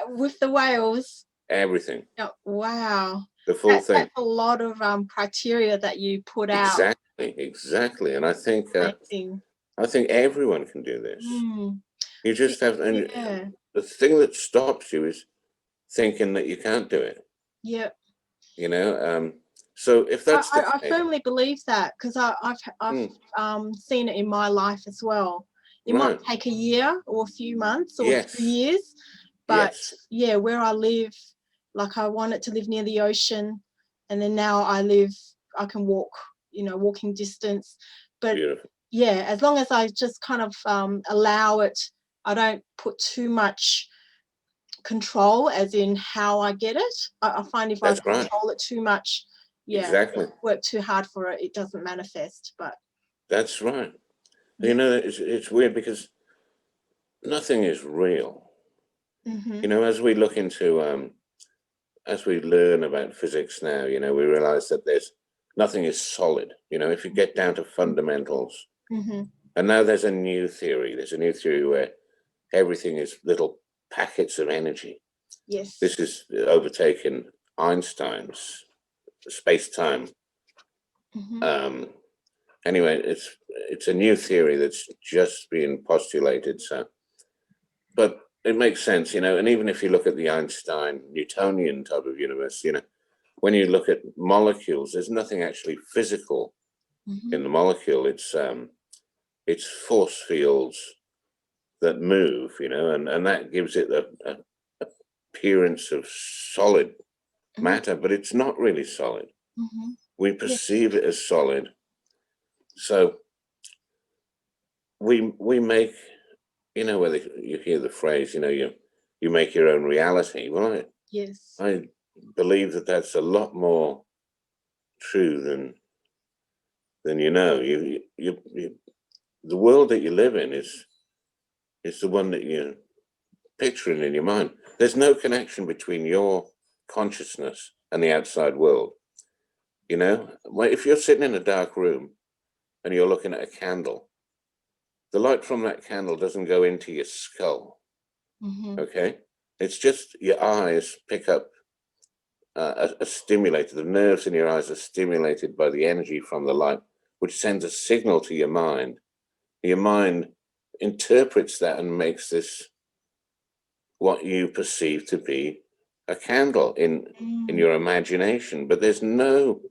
With the whales? Everything. Oh, wow. The full thing. That's a lot of criteria that you put out. Exactly. And I think everyone can do this. You just have, and the thing that stops you is thinking that you can't do it. Yeah. You know, so if that's I firmly believe that, because I've seen it in my life as well. It might take a year or a few months or 2 years, but yeah, where I live, like I wanted to live near the ocean, and then now I can walk, walking distance. But beautiful. Yeah, as long as I just kind of allow it, I don't put too much control, as in how I get it. I find if I control it too much, work too hard for it, it doesn't manifest. But that's right. You know, it's weird because nothing is real. You know, as we look into as we learn about physics now, you know, we realize that nothing is solid. You know, if you get down to fundamentals, and now there's a new theory. There's a new theory where everything is little packets of energy. Yes. This is overtaken Einstein's space-time. Anyway, it's a new theory that's just being postulated. So, but it makes sense, you know. And even if you look at the Einstein Newtonian type of universe, you know, when you look at molecules, there's nothing actually physical in the molecule. It's force fields that move, you know, and that gives it the appearance of solid matter, but it's not really solid. We perceive it as solid. So we make, you know, whether you hear the phrase, you know, you make your own reality. Well, I believe that that's a lot more true than you know. The world that you live in is the one that you're picturing in your mind. There's no connection between your consciousness and the outside world. You know, if you're sitting in a dark room and you're looking at a candle, the light from that candle doesn't go into your skull. Okay, it's just your eyes pick up a stimulator. The nerves in your eyes are stimulated by the energy from the light, which sends a signal to your mind. Your mind interprets that and makes this what you perceive to be a candle in your imagination. But there's no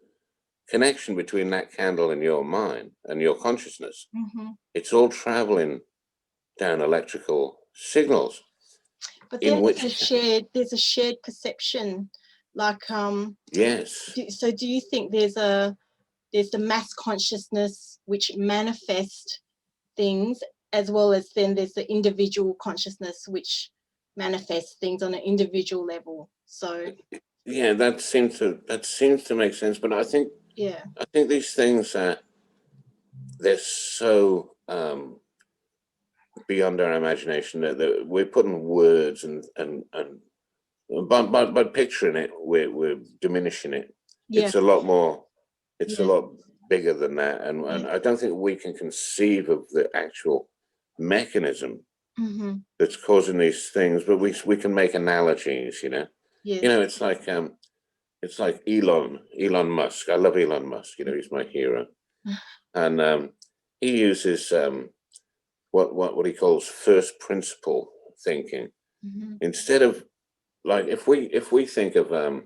connection between that candle and your mind and your consciousness. It's all traveling down electrical signals. But then there's a shared perception, like yes. So do you think there's the mass consciousness which manifests things, as well as then there's the individual consciousness which manifests things on an individual level. So yeah, that seems to make sense. But I think these things they're so beyond our imagination that we're putting words and by picturing it, we're diminishing it. yeah, It's a lot more. It's a yeah, lot bigger than that, and I don't think we can conceive of the actual mechanism mm-hmm. that's causing these things. But we can make analogies. Yes. It's like Elon Musk. I love Elon Musk. He's my hero, and he uses what he calls first principle thinking. Mm-hmm. Instead of, like, if we think of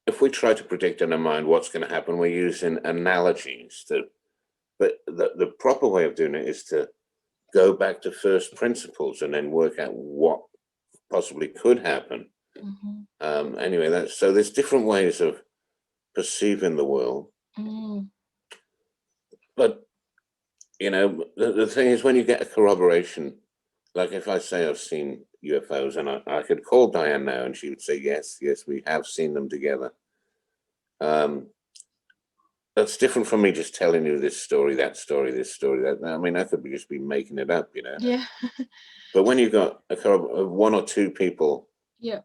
if we try to predict in our mind what's going to happen, we're using analogies. But the proper way of doing it is to go back to first principles and then work out what possibly could happen. Mm-hmm. Anyway, so there's different ways of perceiving the world. Mm. But the thing is, when you get a corroboration, like if I say I've seen UFOs, and I could call Diane now and she would say, yes, we have seen them together. That's different from me just telling you this story, that story, this story, that. I mean, I could just be making it up, Yeah. But when you've got one or two people that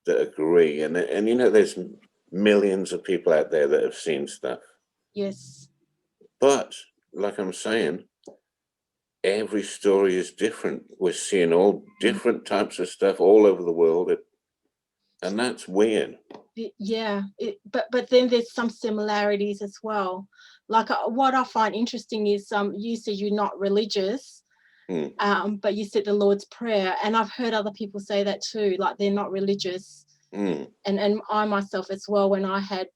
agree, and there's millions of people out there that have seen stuff. Yes. But like I'm saying, every story is different. We're seeing all different types of stuff all over the world, and that's weird. Yeah, but then there's some similarities as well. Like what I find interesting is you said you're not religious, but you said the Lord's Prayer, and I've heard other people say that too, like they're not religious. And I myself as well, when I had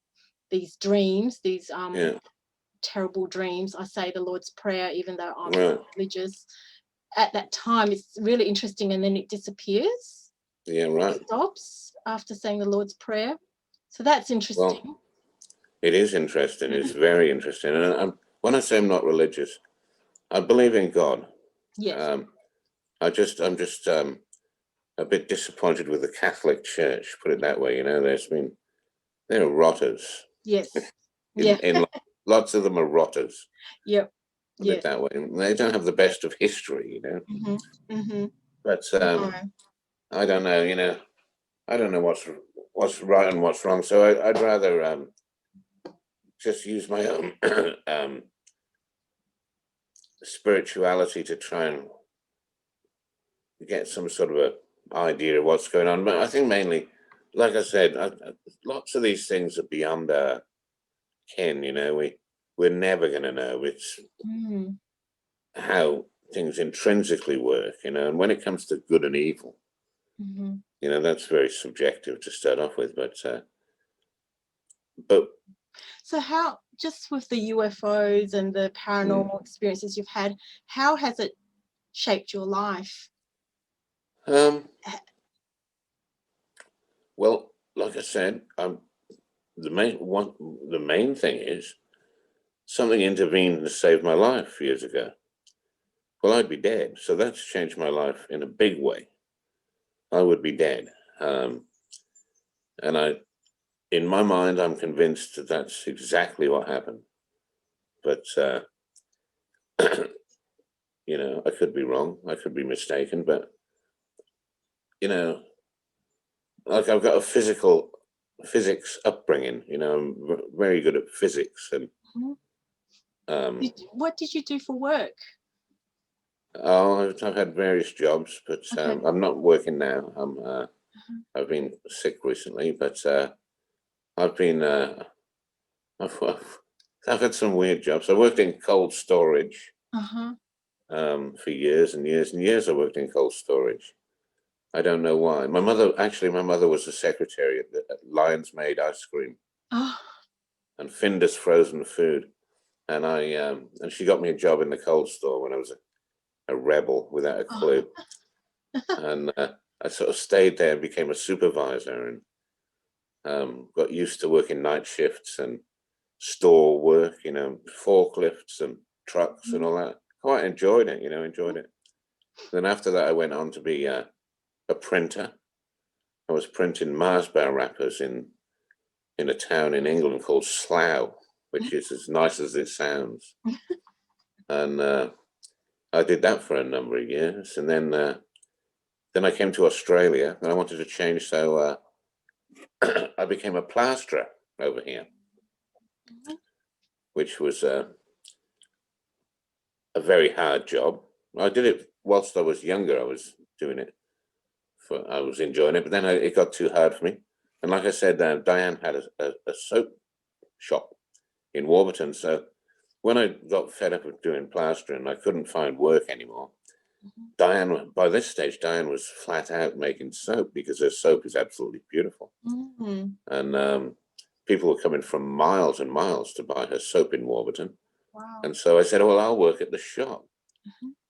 these dreams, these terrible dreams, I say the Lord's Prayer even though I'm not religious. At that time it's really interesting, and then it disappears. It stops after saying the Lord's Prayer. So that's interesting. Well, it is interesting. It's very interesting. And when I say I'm not religious, I believe in God. Yes. I'm just a bit disappointed with the Catholic Church, put it that way. They're rotters. Yes. In lots of them are rotters. Yep. Put it that way. They don't have the best of history, Mm-hmm. Mm-hmm. But I don't know. I don't know what's right and what's wrong. So I'd rather just use my own spirituality to try and get some sort of a idea of what's going on. But I think mainly, like I said, lots of these things are beyond our ken. We're never going to know. It's how things intrinsically work. And when it comes to good and evil, that's very subjective to start off with. But so how, just with the UFOs and the paranormal experiences you've had, how has it shaped your life? Well, like I said, the main thing is something intervened to save my life years ago. Well, I'd be dead, so that's changed my life in a big way. I would be dead, and in my mind, I'm convinced that that's exactly what happened. But I could be wrong. I could be mistaken. But like I've got a physics upbringing. I'm very good at physics. And what did you do for work? I've had various jobs, but I'm not working now. I've been sick recently, but I've been I've had some weird jobs. I worked in cold storage for years and years and years. I worked in cold storage. I don't know why. My mother was a secretary at Lion's Made ice cream and Findus frozen food, and and she got me a job in the cold store when I was a rebel without a clue, and I sort of stayed there and became a supervisor, and got used to working night shifts and store work, forklifts and trucks and all that. Quite enjoyed it, enjoyed it. Then after that, I went on to be a printer. I was printing Mars bar wrappers in a town in England called Slough, which is as nice as it sounds. And I did that for a number of years. And then I came to Australia and I wanted to change. So I became a plasterer over here, which was a very hard job. I did it whilst I was younger. I was doing it I was enjoying it, but then it got too hard for me. And like I said, Diane had a soap shop in Warburton. So when I got fed up of doing plastering, I couldn't find work anymore. By this stage, Diane was flat out making soap because her soap is absolutely beautiful. And people were coming from miles and miles to buy her soap in Warburton. Wow. And so I said, well, I'll work at the shop.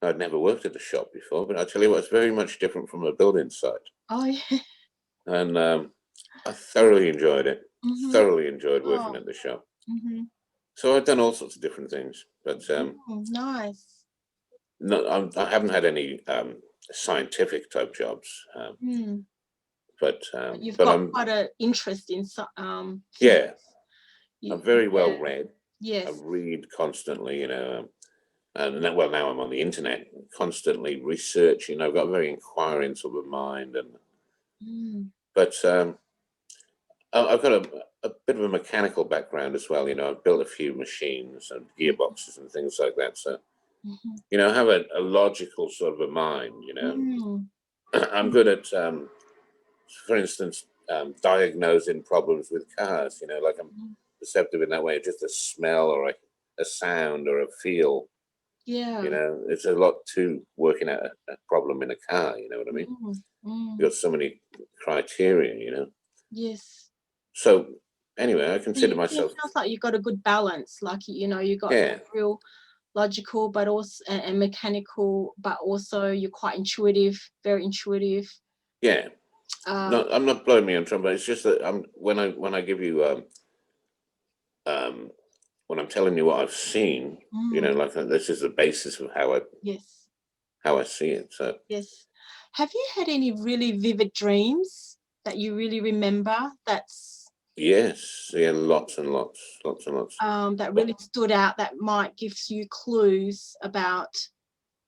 I'd never worked at the shop before, but I tell you what, it's very much different from a building site. Oh, yeah. And I thoroughly enjoyed it. Thoroughly enjoyed working at the shop. So I've done all sorts of different things, but nice. No, I haven't had any scientific type jobs. But you've got quite an interest in yeah. I'm very well read. Yes. I read constantly, and now I'm on the internet, constantly researching. I've got a very inquiring sort of mind, but I've got a bit of a mechanical background as well. I've built a few machines and gearboxes and things like that. So, I have a logical sort of a mind. I'm good at, for instance, diagnosing problems with cars. Like I'm perceptive in that way. Just a smell or a sound or a feel. Yeah. It's a lot to working out a problem in a car. You know what I mean? You've got so many criteria. Yes. So anyway, I consider myself. It sounds like you've got a good balance. Like you got real logical, but also and mechanical, but also you're quite intuitive, very intuitive. Yeah. No, I'm not blowing me on trumpet. It's just that when I give you when I'm telling you what I've seen, like this is the basis of how I see it. So yes. Have you had any really vivid dreams that you really remember? Yes, lots and lots. That really stood out. That might give you clues about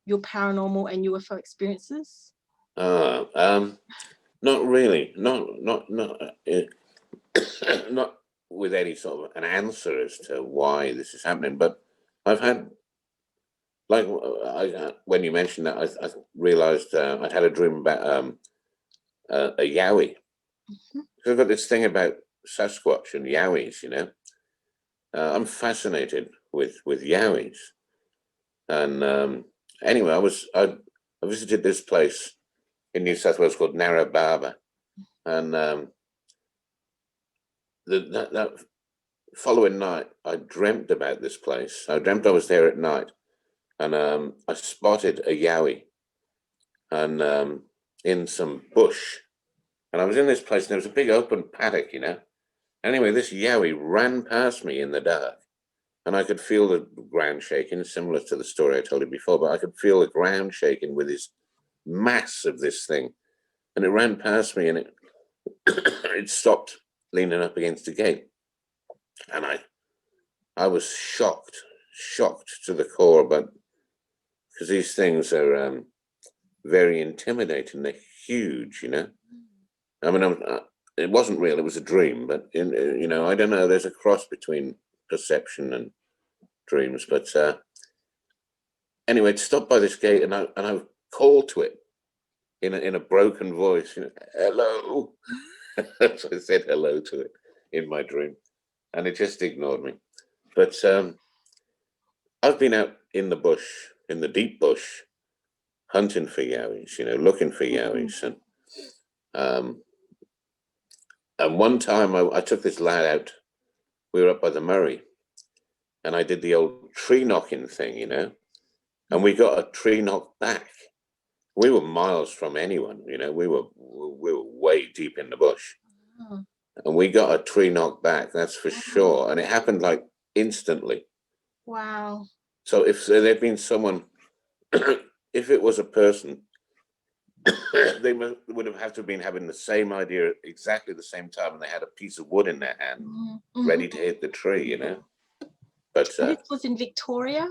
your paranormal and UFO experiences. Not really. Not not with any sort of an answer as to why this is happening. But I've had, like, when you mentioned that, I realized I'd had a dream about a Yowie. I've got this thing about Sasquatch and Yowies. I'm fascinated with Yowies. And anyway, I visited this place in New South Wales called Narra Barber, and that following night, I dreamt about this place. I dreamt I was there at night, and I spotted a Yowie, and in some bush, and I was in this place, and there was a big open paddock, Anyway, this Yowie ran past me in the dark, and I could feel the ground shaking, similar to the story I told you before, but I could feel the ground shaking with this mass of this thing, and it ran past me, and it stopped leaning up against the gate, and I was shocked to the core, but because these things are very intimidating. They're huge, I mean, it wasn't real; it was a dream. But I don't know. There's a cross between perception and dreams. But anyway, it stopped by this gate, and I called to it in a broken voice. Hello. So I said hello to it in my dream, and it just ignored me. But I've been out in the bush, in the deep bush, hunting for Yowies, looking for Yowies. And one time I took this lad out. We were up by the Murray, and I did the old tree knocking thing, and we got a tree knocked back. We were miles from anyone, we were way deep in the bush. And we got a tree knocked back, that's for sure. And it happened like instantly. Wow. So if there'd been someone, if it was a person, they would have had to have been having the same idea at exactly the same time, and they had a piece of wood in their hand, ready to hit the tree, you know. But this was in Victoria?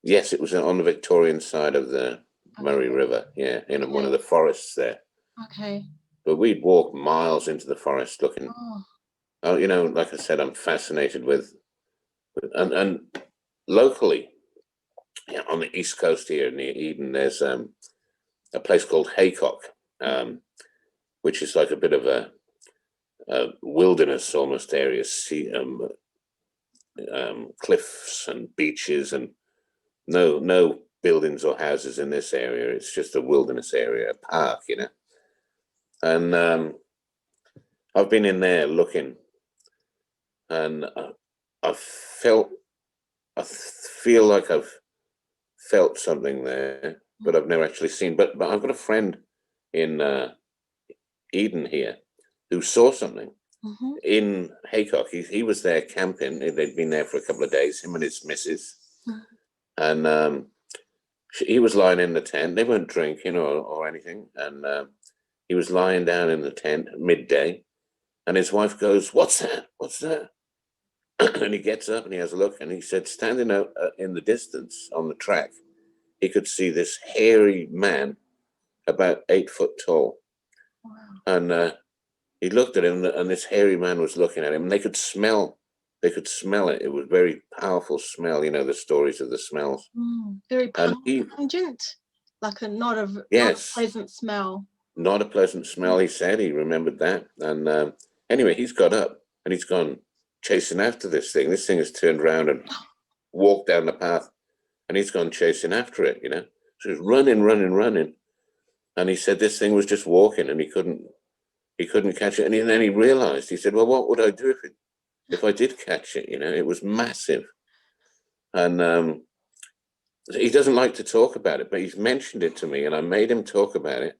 Yes, it was on the Victorian side of the Murray River, yeah, in one of the forests there. Okay. But we'd walk miles into the forest looking. Oh, you know, like I said, I'm fascinated with and locally, yeah, on the east coast here near Eden, there's a place called Haycock, which is like a bit of a wilderness almost area, cliffs and beaches, and no buildings or houses in this area. It's just a wilderness area, a park, you know. And I've been in there looking, and I feel like I've felt something there, but I've never actually seen. But I've got a friend in Eden here who saw something in Haycock. He was there camping. They'd been there for a couple of days, him and his missus. And he was lying in the tent. They weren't drinking or anything. And he was lying down in the tent at midday. And his wife goes, "What's that? What's that?" And he gets up and he has a look. And he said, standing out in the distance on the track, he could see this hairy man about 8 foot tall. Wow. And he looked at him, and this hairy man was looking at him, and they could smell it. It was very powerful smell, you know, the stories of the smells. Very pungent, like not a pleasant smell. Not a pleasant smell, he said. He remembered that. And anyway, he's got up and he's gone chasing after this thing. This thing has turned around and walked down the path, and he's gone chasing after it, you know. So he's running. And he said this thing was just walking, and he couldn't catch it. And then he realized, he said, well, what would I do if I did catch it? You know, it was massive. And he doesn't like to talk about it, but he's mentioned it to me, and I made him talk about it.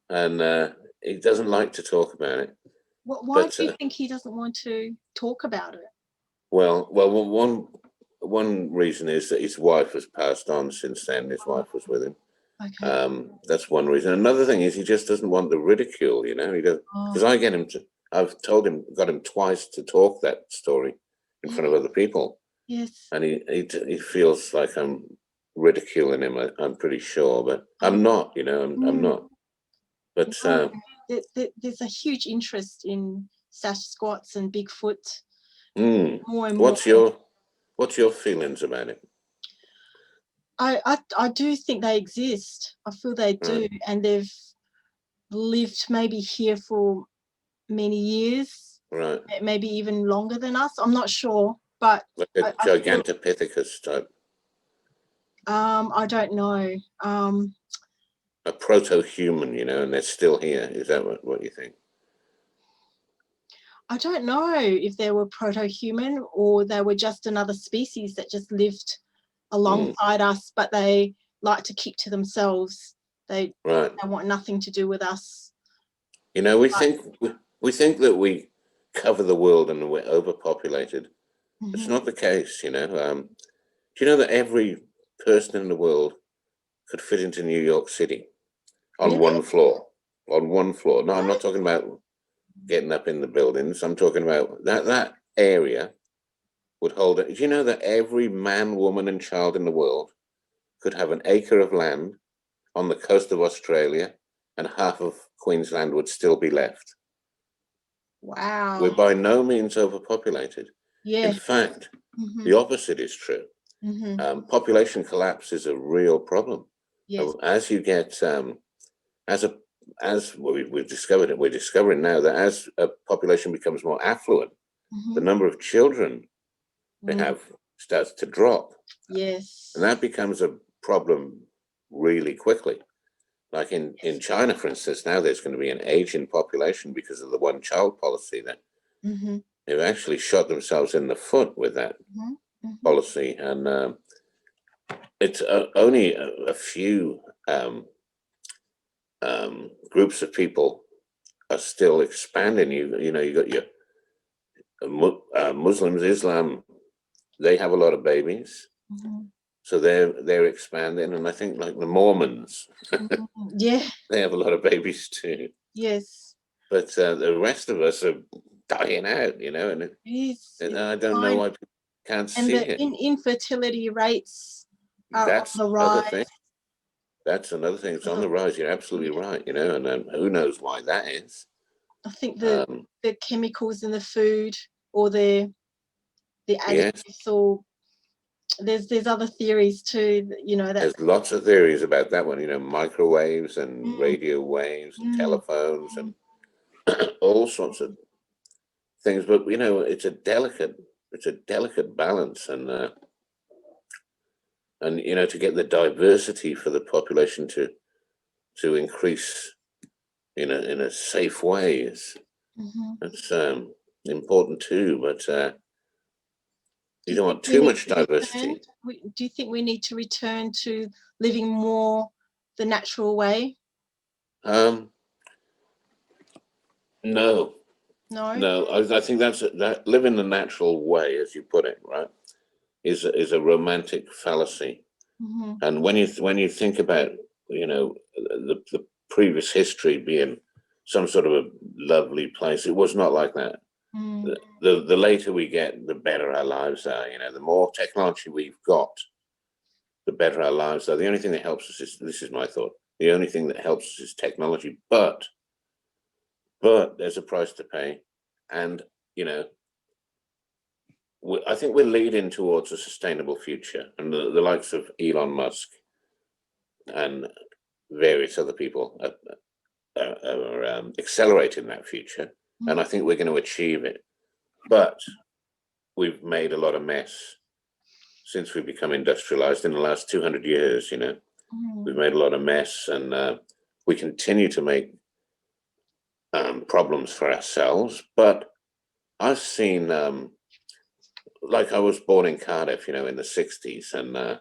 And he doesn't like to talk about it. Why do you think he doesn't want to talk about it? Well, one reason is that his wife has passed on since then. His wife was with him. Okay. That's one reason. Another thing is he just doesn't want the ridicule, you know. He doesn't, because I've told him, got him twice to talk that story in front of other people. Yes. And he feels like I'm ridiculing him. I'm pretty sure, but I'm not. You know, I'm not. But there's a huge interest in Sasquatch and Bigfoot. More and more. What's your feelings about it? I do think they exist. I feel they do, and they've lived maybe here for many years, right? Maybe even longer than us. I'm not sure, but like a Gigantopithecus type. I don't know. A proto-human, you know, and they're still here. Is that what you think? I don't know if they were proto-human or they were just another species that just lived alongside us, but they like to keep to themselves. They want nothing to do with us. You know, we think that we cover the world and we're overpopulated. It's not the case, you know. Do you know that every person in the world could fit into New York City on one floor? On one floor. No, I'm not talking about getting up in the buildings. I'm talking about that area would hold it. Do you know that every man, woman, and child in the world could have an acre of land on the coast of Australia, and half of Queensland would still be left? Wow. We're by no means overpopulated. In fact, the opposite is true. Population collapse is a real problem. Yes. As you get, as we've discovered it, we're discovering now that as a population becomes more affluent, the number of children they have starts to drop. Yes. And that becomes a problem really quickly. Like in China, for instance, now there's going to be an aging population because of the one-child policy that they've actually shot themselves in the foot with that policy. And it's only a few groups of people are still expanding. You know, you got your Muslims, Islam, they have a lot of babies. Mm-hmm. So they're expanding, and I think like the Mormons, Mm-hmm. Yeah. they have a lot of babies too. Yes. But the rest of us are dying out, you know, and I don't know why people can't and see the it. infertility rates are on That's the another rise. thing. That's another thing. It's on the rise. You're absolutely right, you know, and who knows why that is. I think the chemicals in the food, or the additives, yes. or there's other theories too, you know, that There's lots of theories about that one, you know, microwaves and mm, radio waves and mm, telephones mm, and all sorts of things. But you know, it's a delicate balance, and you know, to get the diversity for the population to increase in a safe way is mm-hmm. it's important too. But Do you you don't think want we too need much to return? diversity. Do you think we need to return to living more the natural way? Um, no, No. no. I think that living the natural way, as you put it, right, is a romantic fallacy. Mm-hmm. And when you think about, you know, the previous history being some sort of a lovely place, it was not like that. Mm. The later we get, the better our lives are. You know, the more technology we've got, the better our lives are. The only thing that helps us is, this is my thought, the only thing that helps us is technology. But there's a price to pay, and you know, I think we're leading towards a sustainable future, and the likes of Elon Musk and various other people are accelerating that future, and I think we're going to achieve it. But we've made a lot of mess since we become industrialized in the last 200 years. You know, we've made a lot of mess, and we continue to make problems for ourselves. But I've seen, like, I was born in Cardiff, you know, in the 60s, and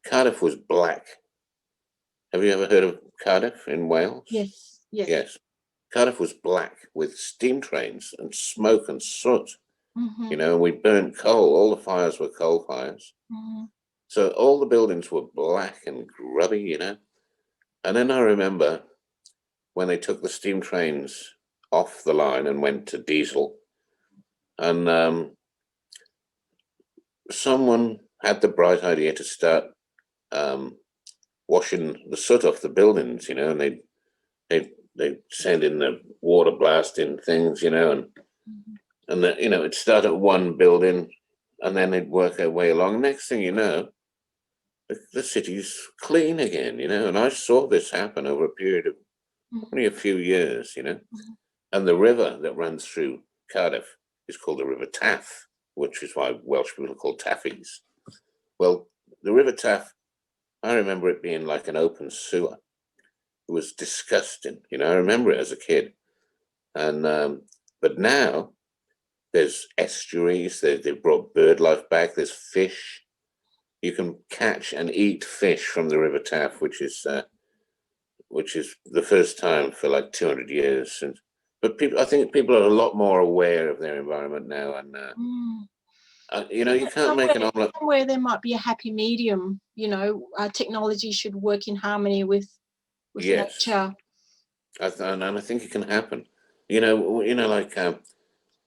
Cardiff was black. Have you ever heard of Cardiff in Wales? Yes. Yes. Yes. Cardiff was black with steam trains and smoke and soot. Mm-hmm. You know, and we burnt coal. All the fires were coal fires. Mm-hmm. So all the buildings were black and grubby, you know. And then I remember when they took the steam trains off the line and went to diesel, and someone had the bright idea to start um, washing the soot off the buildings, you know, and they send in the water blasting things, you know, and you know, it'd start at one building and then they'd work their way along. Next thing you know, the city's clean again, you know, and I saw this happen over a period of only a few years, you know. And the river that runs through Cardiff is called the River Taff, which is why Welsh people are called Taffies. Well, the River Taff, I remember it being like an open sewer. It was disgusting, you know. I remember it as a kid, and but now there's estuaries. They've brought bird life back. There's fish. You can catch and eat fish from the River Taff, which is the first time for like 200 years since. But I think people are a lot more aware of their environment now, and you know, you can't make an omelette. Somewhere there might be a happy medium. You know, technology should work in harmony with Yes, nature. and I think it can happen. You know, like I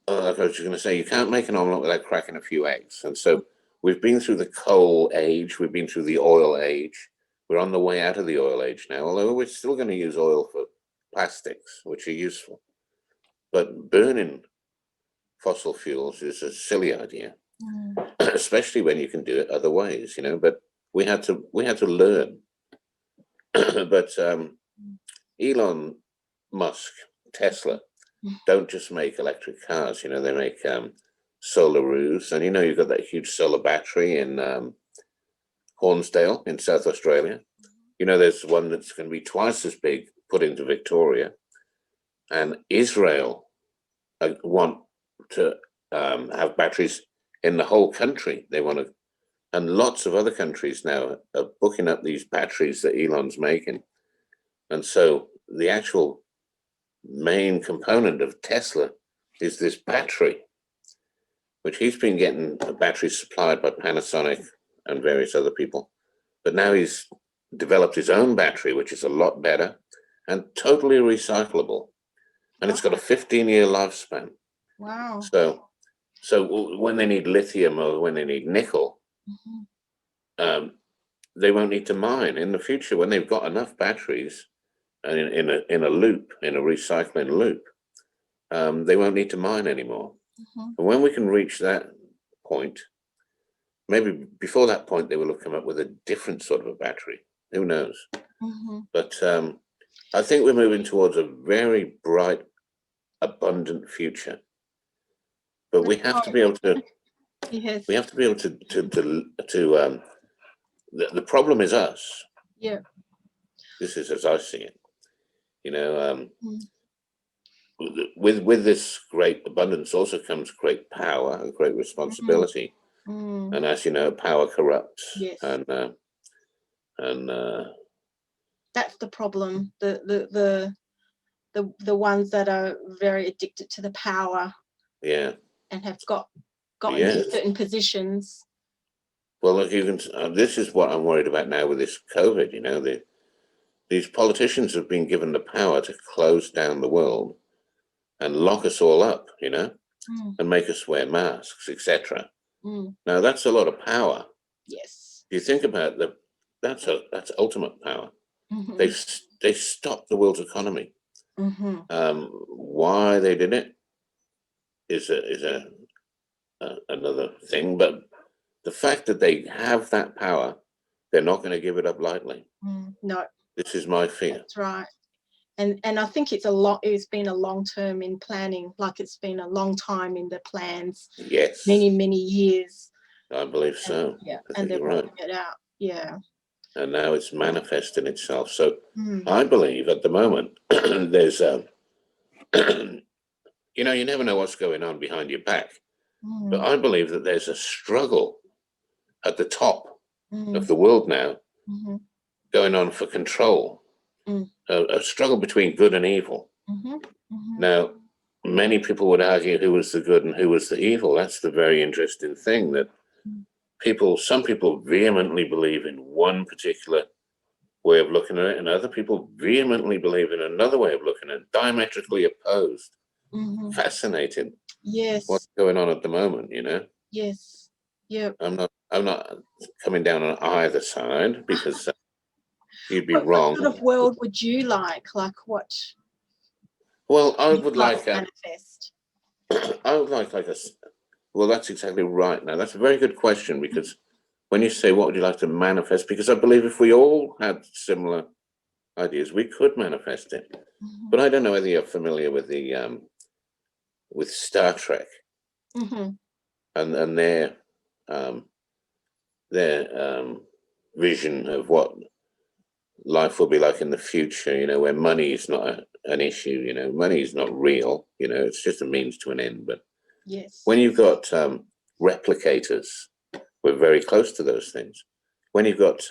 was just going to say, you can't make an omelette without cracking a few eggs, and so we've been through the coal age, we've been through the oil age. We're on the way out of the oil age now, although we're still going to use oil for plastics, which are useful. But burning fossil fuels is a silly idea, especially when you can do it other ways, you know. But we had to learn. But Elon Musk, Tesla, don't just make electric cars. You know, they make solar roofs, and you know, you've got that huge solar battery in Hornsdale in South Australia. You know, there's one that's going to be twice as big put into Victoria, and Israel want to have batteries in the whole country. They want to, and lots of other countries now are booking up these batteries that Elon's making. And so the actual main component of Tesla is this battery. which he's been getting batteries supplied by Panasonic and various other people. But now he's developed his own battery, which is a lot better and totally recyclable. And it's got a 15-year lifespan. Wow. So when they need lithium or when they need nickel, they won't need to mine in the future when they've got enough batteries and in a loop, in a recycling loop. They won't need to mine anymore. And when we can reach that point, maybe before that point, they will have come up with a different sort of a battery. Who knows? But I think we're moving towards a very bright, abundant future. But we have to be able to. Yes. We have to be able to. The problem is us. Yeah. This is as I see it. You know, with this great abundance also comes great power and great responsibility. And as you know, power corrupts. Yes. And that's the problem. The ones that are very addicted to the power. Yeah. And have got into certain positions. Well, look, you can. This is what I'm worried about now with this COVID. You know, these politicians have been given the power to close down the world and lock us all up. You know, and make us wear masks, etc. Now that's a lot of power. Yes. If you think about that's ultimate power. They stopped the world's economy. Why they did it is another thing, but the fact that they have that power, they're not going to give it up lightly. No. This is my fear. That's right. And I think it's been a long term in planning, like it's been a long time in the plans. Yes. Many years. I believe so. And they're working it out. Yeah. And now it's manifesting itself. So I believe at the moment there's you know, you never know what's going on behind your back. But I believe that there's a struggle at the top of the world now going on for control. A struggle between good and evil. Now, many people would argue who was the good and who was the evil. That's the very interesting thing, that some people vehemently believe in one particular way of looking at it, and other people vehemently believe in another way of looking at it, diametrically opposed. Fascinating. Yes. What's going on at the moment, you know? Yes. Yep. I'm not coming down on either side, because you'd be wrong. What sort of world would you like? Like what? Well, I would like manifest. I would like a. Well, that's exactly right. Now, that's a very good question, because when you say what would you like to manifest, because I believe if we all had similar ideas, we could manifest it. But I don't know whether you're familiar with the with Star Trek and their vision of what life will be like in the future, you know, where money is not an issue, you know, money is not real, you know, it's just a means to an end. But when you've got replicators, we're very close to those things. When you've got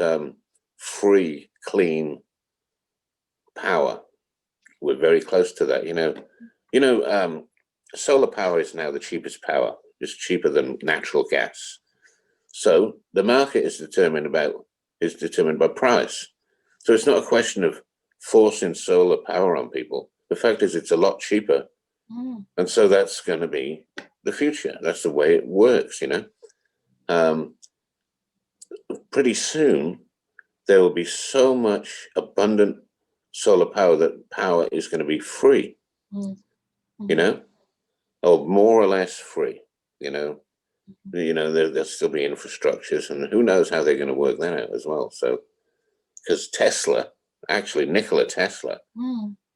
free, clean power, we're very close to that. Solar power is now the cheapest power. It's cheaper than natural gas. So the market is determined by price. So it's not a question of forcing solar power on people. The fact is, it's a lot cheaper. And so that's going to be the future. That's the way it works, you know. Pretty soon, there will be so much abundant solar power that power is going to be free, you know, or more or less free, you know. There'll still be infrastructures, and who knows how they're going to work that out as well. So, because Nikola Tesla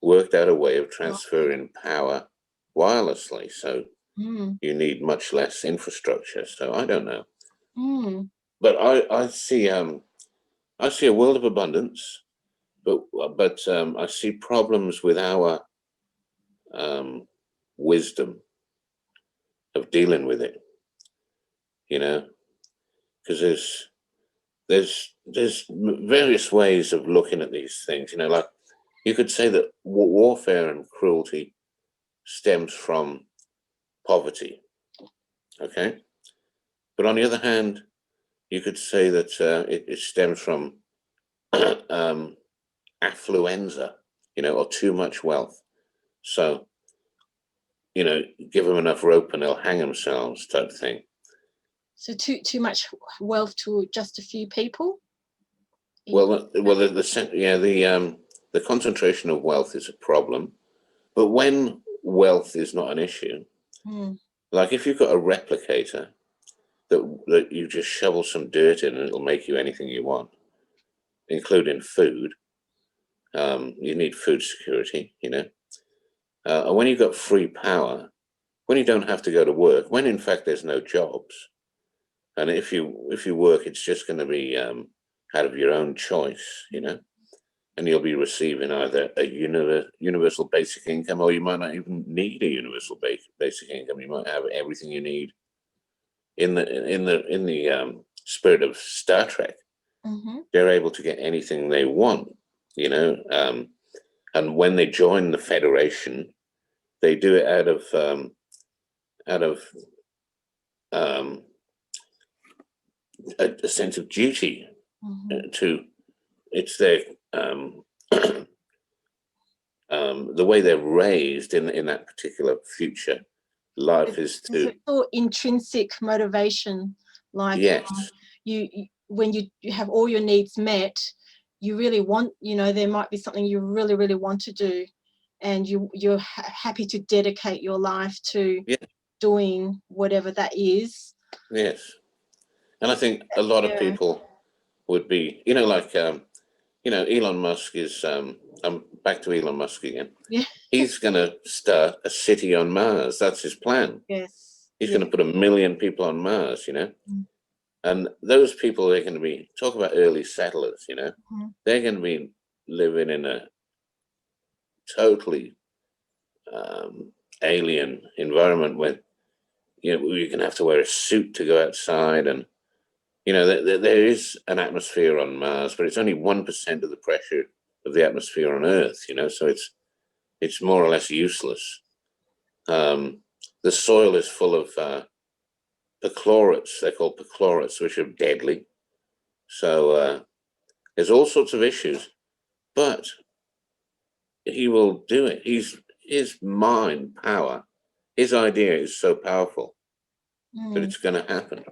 worked out a way of transferring power wirelessly. So you need much less infrastructure. So I don't know. But I see a world of abundance, but I see problems with our wisdom of dealing with it, you know, because there's various ways of looking at these things, you know, like you could say that warfare and cruelty stems from poverty, Okay. But on the other hand, you could say that it stems from affluenza, or too much wealth. So, give them enough rope and they'll hang themselves, type thing. So too much wealth to just a few people? Well, the concentration of wealth is a problem, but when wealth is not an issue, like if you've got a replicator that you just shovel some dirt in and it'll make you anything you want, including food. You need food security, and when you've got free power, when you don't have to go to work, when in fact there's no jobs, and if you work, it's just going to be out of your own choice, and you'll be receiving either a universal basic income, or you might not even need a universal basic income. You might have everything you need. In the spirit of Star Trek, they're able to get anything they want, and when they join the Federation, they do it out of a sense of duty. It's their the way they're raised in that particular future life is to. It's all intrinsic motivation, like yes. You when you have all your needs met, you really want, there might be something you really, really want to do, and you're happy to dedicate your life to doing whatever that is. Yes. And I think a lot of people would be, like, Elon Musk is, I'm back to Elon Musk again. Yeah. He's going to start a city on Mars. That's his plan. Yes. He's going to put 1 million people on Mars, And those people are going to be, talk about early settlers, they're going to be living in a totally alien environment where, you're going to have to wear a suit to go outside. And, there is an atmosphere on Mars, but it's only 1% of the pressure of the atmosphere on Earth, so it's more or less useless. The soil is full of perchlorates. They're called perchlorates, which are deadly. So there's all sorts of issues, but he will do it. His mind power, his idea is so powerful that it's going to happen.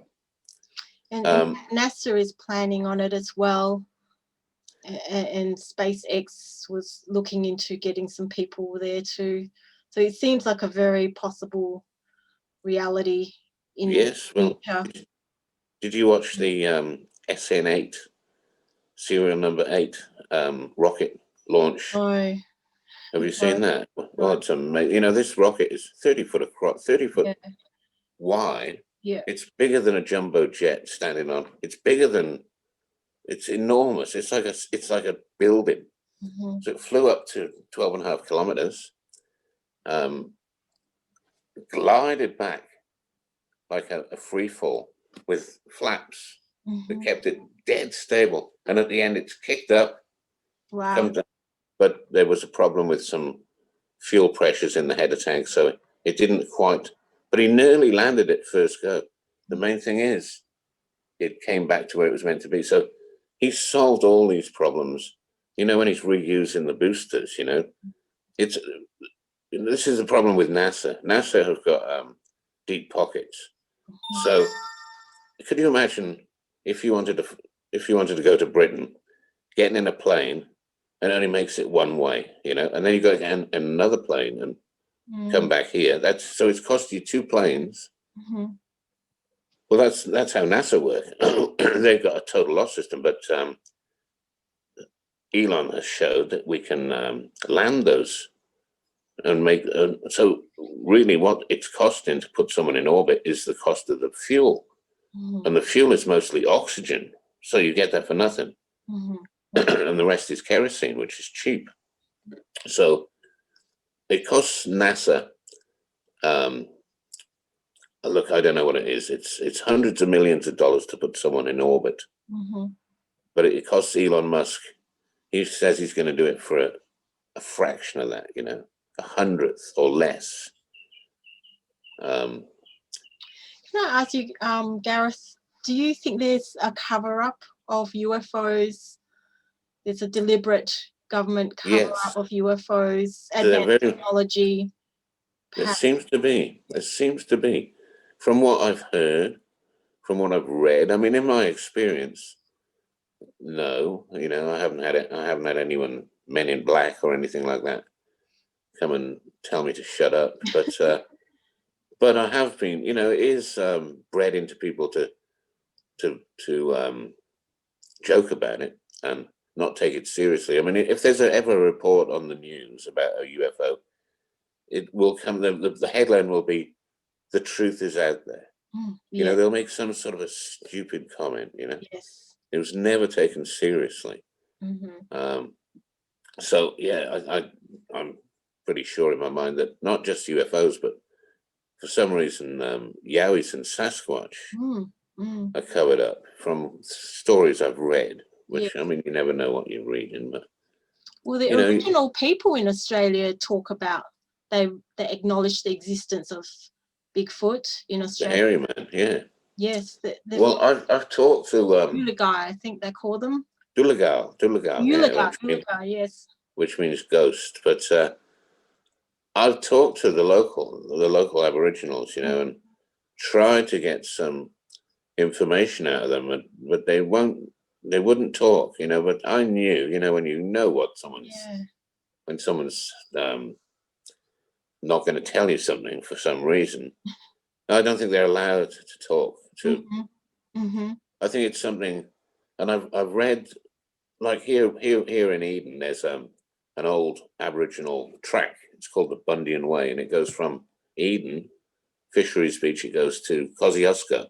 And NASA is planning on it as well. And SpaceX was looking into getting some people there too. So it seems like a very possible reality in the future. Did you watch the SN8, serial number 8 rocket launch? No. Have you seen that? Well, it's amazing. This rocket is 30 foot across, 30 foot wide. Yeah. It's bigger than a jumbo jet standing on. It's enormous. It's like a building. So it flew up to 12.5 kilometers, glided back like a free fall with flaps that kept it dead stable. And at the end, it's kicked up. Wow. Come down. But there was a problem with some fuel pressures in the header tank, so it didn't quite. But he nearly landed it first go. The main thing is, it came back to where it was meant to be. So he solved all these problems. When he's reusing the boosters, this is the problem with NASA. NASA have got deep pockets. So could you imagine if you wanted to go to Britain, getting in a plane and only makes it one way, and then you go in another plane and come back here. So it's cost you 2 planes. Well, that's how NASA work. They've got a total loss system, but Elon has showed that we can land those and make. So really, what it's costing to put someone in orbit is the cost of the fuel, and the fuel is mostly oxygen, so you get that for nothing, and the rest is kerosene, which is cheap. So it costs NASA. Look, I don't know what it is. It's hundreds of millions of dollars to put someone in orbit, but it costs Elon Musk. He says he's going to do it for a fraction of that, 100th or less. Can I ask you, Gareth, do you think there's a cover-up of UFOs? There's a deliberate government cover-up of UFOs, advanced technology? There seems to be. There seems to be. From what I've heard, from what I've read, I mean, in my experience, no, you know, I haven't had anyone, men in black or anything like that, come and tell me to shut up. But I have been, you know, it is bred into people to joke about it and not take it seriously. I mean, if there's ever a report on the news about a UFO, it will come. The headline will be, "The truth is out there." You know, they'll make some sort of a stupid comment. You know, it was never taken seriously. So yeah, I'm pretty sure in my mind that not just UFOs, but for some reason, Yowies and Sasquatch are covered up from stories I've read. Which I mean, you never know what you're reading, but well, the original people in Australia talk about they acknowledge the existence of Bigfoot in Australia. The hairy man, yeah. Yes. Well, I've talked to Ulagai, I think they call them. Ulagai, yes. Which means ghost. But I've talked to the local Aboriginals, you know, and tried to get some information out of them, but they wouldn't talk, you know. But I knew, you know, when you know what when someone's not going to tell you something for some reason, I don't think they're allowed to talk to. I think it's something, and I've read, like here in Eden, there's an old Aboriginal track. It's called the Bundian Way, and it goes from Eden Fisheries Beach. It goes to Kosciuszko,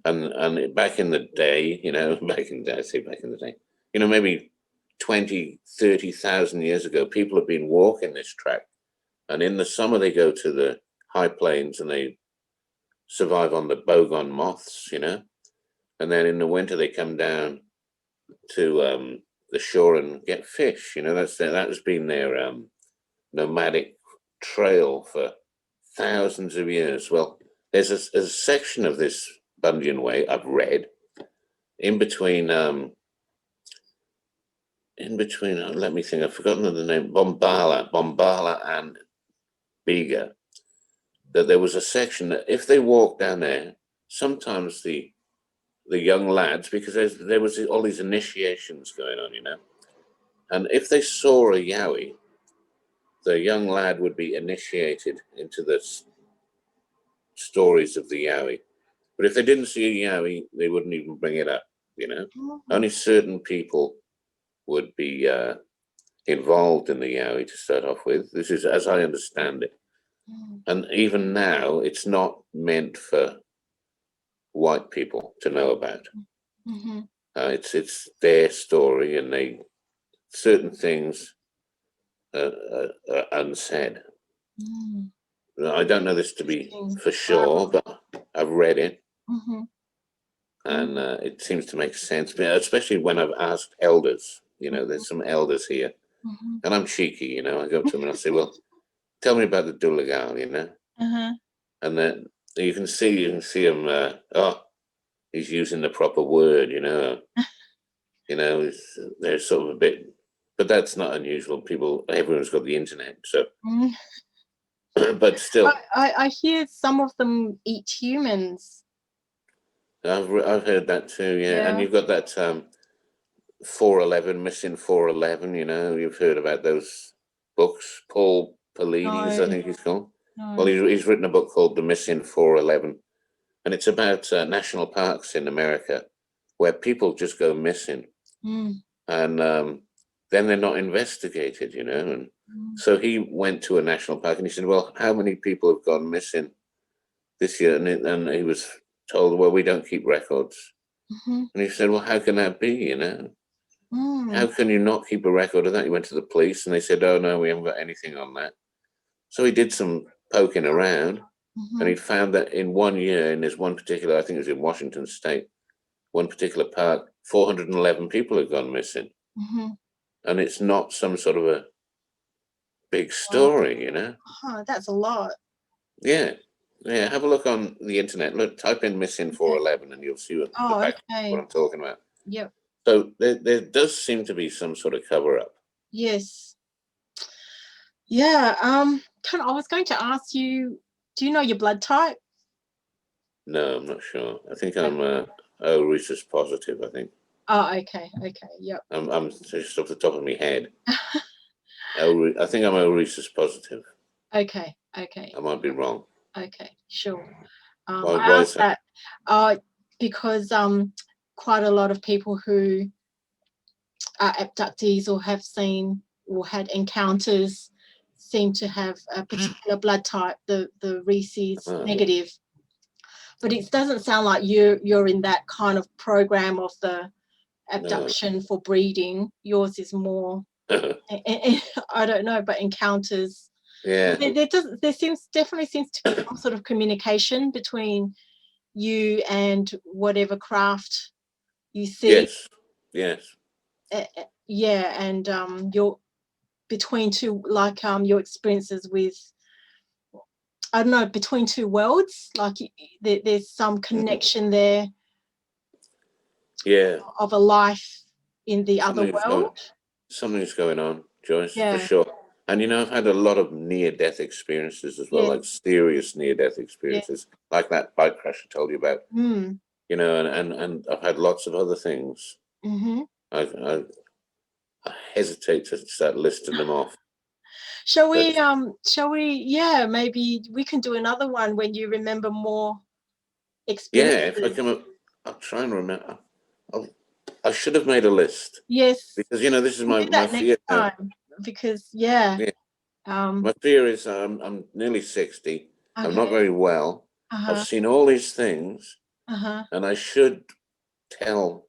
and back in the day, you know, you know, maybe 20,000-30,000 years ago, people have been walking this track, and in the summer they go to the high plains and they survive on the bogon moths, you know, and then in the winter they come down to the shore and get fish. You know, that has been their nomadic trail for thousands of years. Well, there's a section of this Bundian Way I've read in between. Let me think. I've forgotten the name. Bombala, and Bega. That there was a section that if they walked down there, sometimes the young lads, because there was all these initiations going on, you know, and if they saw a Yowie, the young lad would be initiated into the stories of the Yowie. But if they didn't see a Yowie, they wouldn't even bring it up, you know. Only certain people would be involved in the Yowie to start off with. This is as I understand it. And even now, it's not meant for white people to know about. It's their story, and certain things are unsaid. I don't know this to be for sure, but I've read it, and it seems to make sense. Especially when I've asked elders. You know, there's some elders here, and I'm cheeky. You know, I go up to them and I say, "Well, tell me about the Dooligal," you know, and then you can see him. He's using the proper word, you know. You know, they're sort of a bit, but that's not unusual. Everyone's got the internet, so. But still, I hear some of them eat humans. I've heard that too, yeah. And you've got that 411, missing 411. You know, you've heard about those books. Paul Paulides, I think he's called. Well, he's written a book called The Missing 411, and it's about national parks in America where people just go missing, and then they're not investigated, you know. And so he went to a national park and he said, "Well, how many people have gone missing this year?" And he was told, "Well, we don't keep records." And he said, "Well, how can that be, you know? How can you not keep a record of that?" He went to the police and they said, "Oh, no, we haven't got anything on that." So he did some poking around, and he found that in 1 year, in this one particular, I think it was in Washington State, one particular park, 411 people had gone missing. And it's not some sort of a big story, you know? That's a lot. Yeah. Yeah, have a look on the internet. Look, type in missing 411 and you'll see what, what I'm talking about. Yep. So there does seem to be some sort of cover up. Yes. Yeah. I was going to ask you, do you know your blood type? No, I'm not sure. I think I'm O rhesus positive, I think. Oh, okay. Yep. I'm just off the top of my head. I think I'm O rhesus positive. Okay. I might be wrong. Okay, sure. Why is that? Because quite a lot of people who are abductees or have seen or had encounters seem to have a particular blood type, the rhesus negative. But it doesn't sound like you're in that kind of program of the abduction for breeding. Yours is more I don't know, but encounters. Yeah. There definitely seems to be some sort of communication between you and whatever craft you see. Yes. Yeah, and your between two, like your experiences with, I don't know, between two worlds, like there's some connection there. Yeah. Of a life in the other world. Something's going on, Joyce, for sure. And I've had a lot of near-death experiences as well, like serious near-death experiences, like that bike crash I told you about. And I've had lots of other things. I hesitate to start listing them off. Shall we? Yeah, maybe we can do another one when you remember more experiences. Yeah, if I come up, I'll try and remember. I should have made a list. Yes. Because this is my fear now. Because my fear is I'm nearly 60. Okay. I'm not very well. I've seen all these things, and I should tell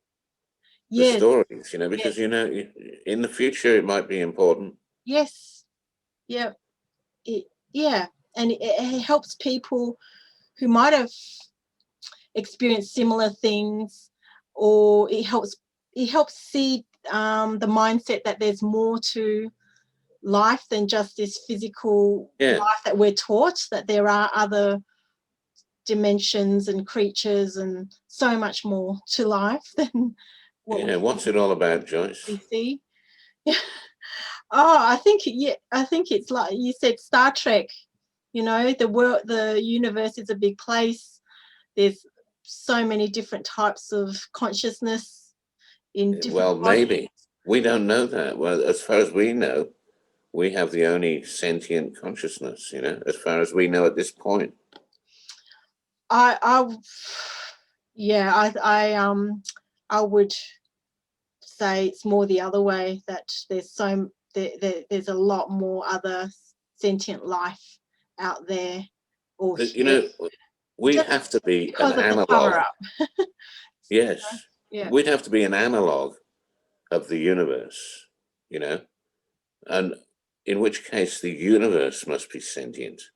the stories. Because in the future it might be important. Yes. Yeah. And it helps people who might have experienced similar things, or it helps see the mindset that there's more to life than just this physical life that we're taught, that there are other dimensions and creatures and so much more to life than what's it all about, Joyce? We see. I think it's like you said, Star Trek. The universe is a big place. There's so many different types of consciousness in different bodies. Maybe we don't know that. Well, as far as we know, we have the only sentient consciousness, as far as we know at this point. I would say it's more the other way, that there's there's a lot more other sentient life out there. Or we have to be an analog. Yes. Yeah. We'd have to be an analog of the universe, and in which case the universe must be sentient.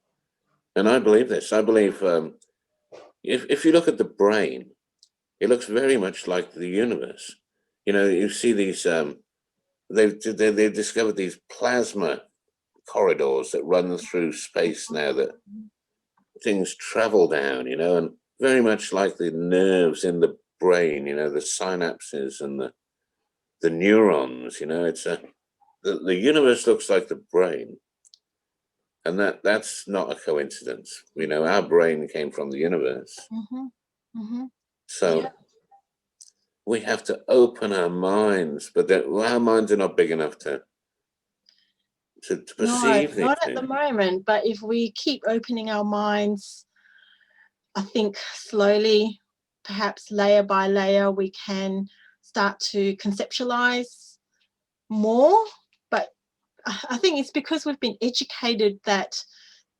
And I believe this. I believe if you look at the brain, it looks very much like the universe. You see these, they've discovered these plasma corridors that run through space now, that things travel down, and very much like the nerves in the brain, the synapses and the neurons, it's the universe looks like the brain. And that's not a coincidence. Our brain came from the universe. So we have to open our minds, but our minds are not big enough to perceive. No, not at the moment. But if we keep opening our minds, I think slowly, perhaps layer by layer, we can start to conceptualize more. But I think it's because we've been educated that,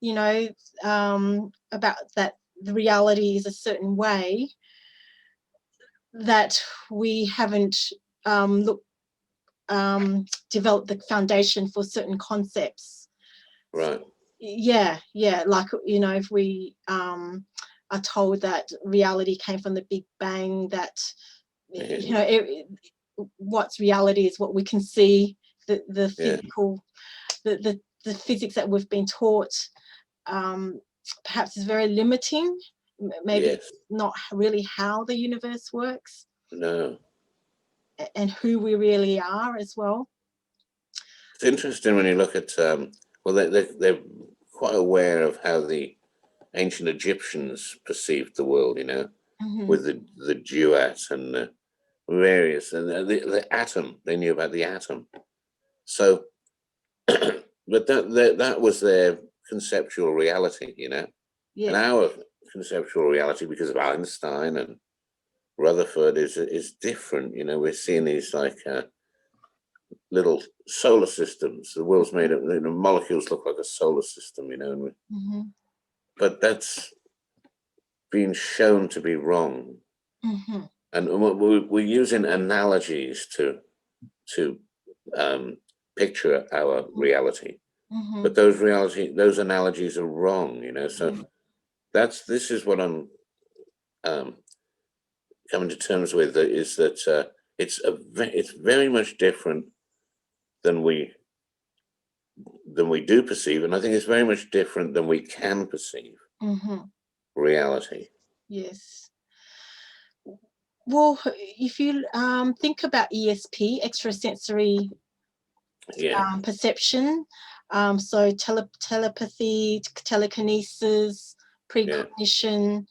about that the reality is a certain way, that we haven't developed the foundation for certain concepts. Right. Yeah. Like, if we are told that reality came from the Big Bang, that what's reality is what we can see, the physical, the physics that we've been taught. perhaps is very limiting. Maybe Yes. it's not really how the universe works. No. And who we really are as well. It's interesting when you look at, well, they're quite aware of how the ancient Egyptians perceived the world, you know, with the duat and the various, and the atom. They knew about the atom. So, but that was their conceptual reality, you know. Yeah. And our conceptual reality, because of Einstein and Rutherford, is different. You know, we're seeing these like little solar systems. The world's made of, you know, molecules look like a solar system, you know. And but that's been shown to be wrong. And we're using analogies to picture our reality, but those analogies are wrong, you know. So this is what I'm coming to terms with, is that it's very much different than we do perceive, and I think it's very much different than we can perceive reality. Yes. Well, if you think about ESP, extrasensory perception, so telepathy, telekinesis, precognition,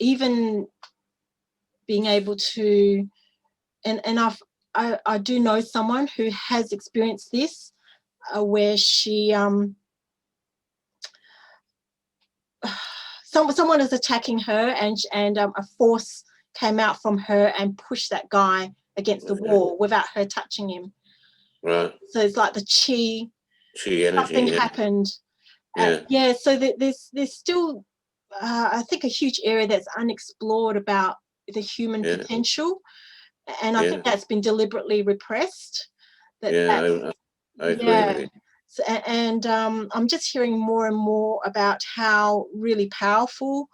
even being able to, and I do know someone who has experienced this, where she someone is attacking her, and a force came out from her and pushed that guy against the wall without her touching him. Right. So it's like the chi energy. Something happened. So there's still, I think, a huge area that's unexplored about the human potential, and I think that's been deliberately repressed. I agree with you. So, and I'm just hearing more and more about how really powerful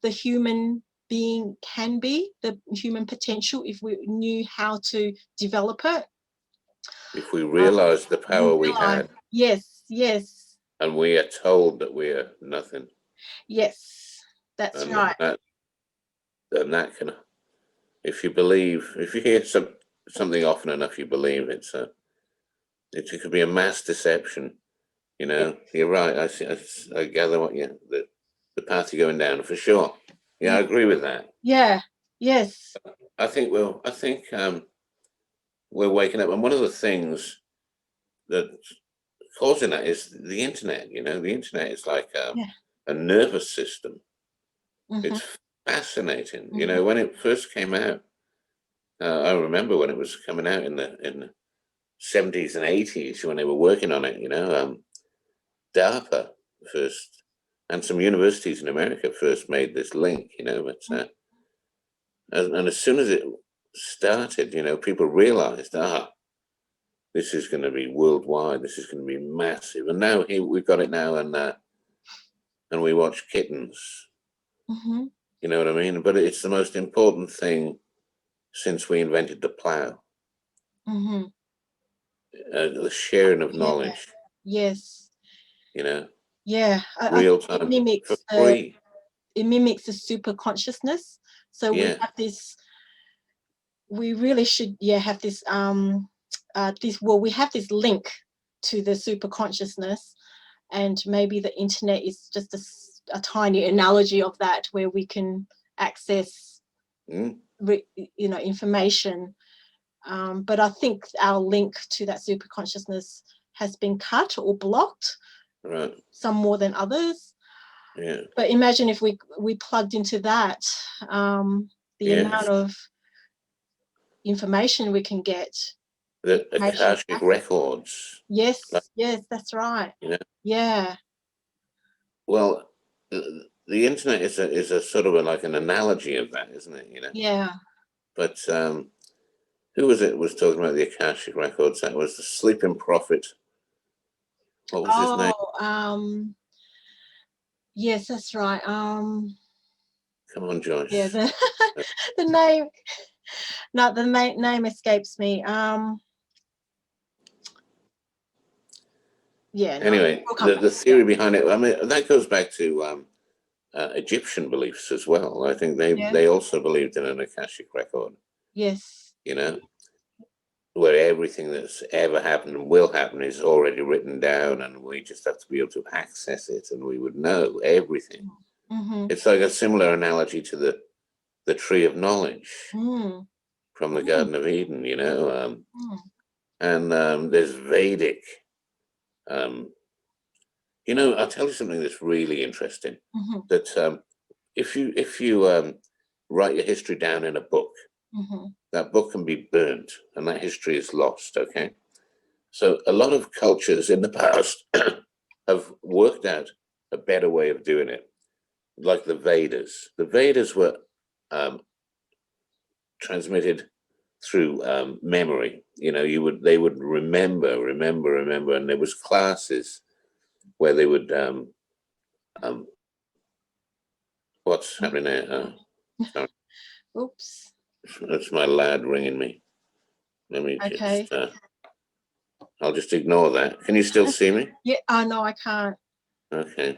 the human being can be, the human potential, if we knew how to develop it. If we realize the power we had. Yes. And we are told that we are nothing. Yes, that's right. That can, if you believe, if you hear something often enough, you believe it could be a mass deception. You know, you're right. I gather what the path you're going down, for sure. Yeah, I agree with that. Yeah. Yes. I think we're waking up, and one of the things that's causing that is the internet. You know, the internet is like a nervous system. It's fascinating. You know, when it first came out, I remember when it was coming out in the 70s and 80s, when they were working on it. You know, DARPA first, and some universities in America first made this link. You know, but and as soon as it started, you know, people realized, this is going to be worldwide. This is going to be massive. And now we've got it now, and we watch kittens. You know what I mean? But it's the most important thing since we invented the plow. The sharing of knowledge. Yes. You know. Yeah. Real time. It mimics for free. It mimics the super consciousness. So we have this. We really should have this we have this link to the super consciousness, and maybe the internet is just a tiny analogy of that, where we can access information, but I think our link to that super consciousness has been cut or blocked, some more than others. But imagine if we plugged into that, the amount of information we can get. The Akashic records. Yes, that's right. You know? Yeah. Well, the internet is a sort of like an analogy of that, isn't it? You know. Yeah. But who was talking about the Akashic records? That was the sleeping prophet. What was his name? Yes, that's right. Come on, Joyce. Yeah, the name. No, the name escapes me. Yeah, no, Anyway, we'll come back. the theory behind it, I mean, that goes back to Egyptian beliefs as well. I think they also believed in an Akashic record. Yes. You know, where everything that's ever happened and will happen is already written down, and we just have to be able to access it, and we would know everything. Mm-hmm. It's like a similar analogy to the tree of knowledge from the Garden of Eden, you know. And there's Vedic. You know, I'll tell you something that's really interesting. That if you write your history down in a book, that book can be burnt, and that history is lost. Okay, so a lot of cultures in the past have worked out a better way of doing it, like the Vedas. The Vedas were transmitted through memory. You know, they would remember, and there was classes where they would what's happening there? Sorry. Oops. That's my lad ringing me. Let me just I'll just ignore that. Can you still see me? Yeah. No, I can't. Okay.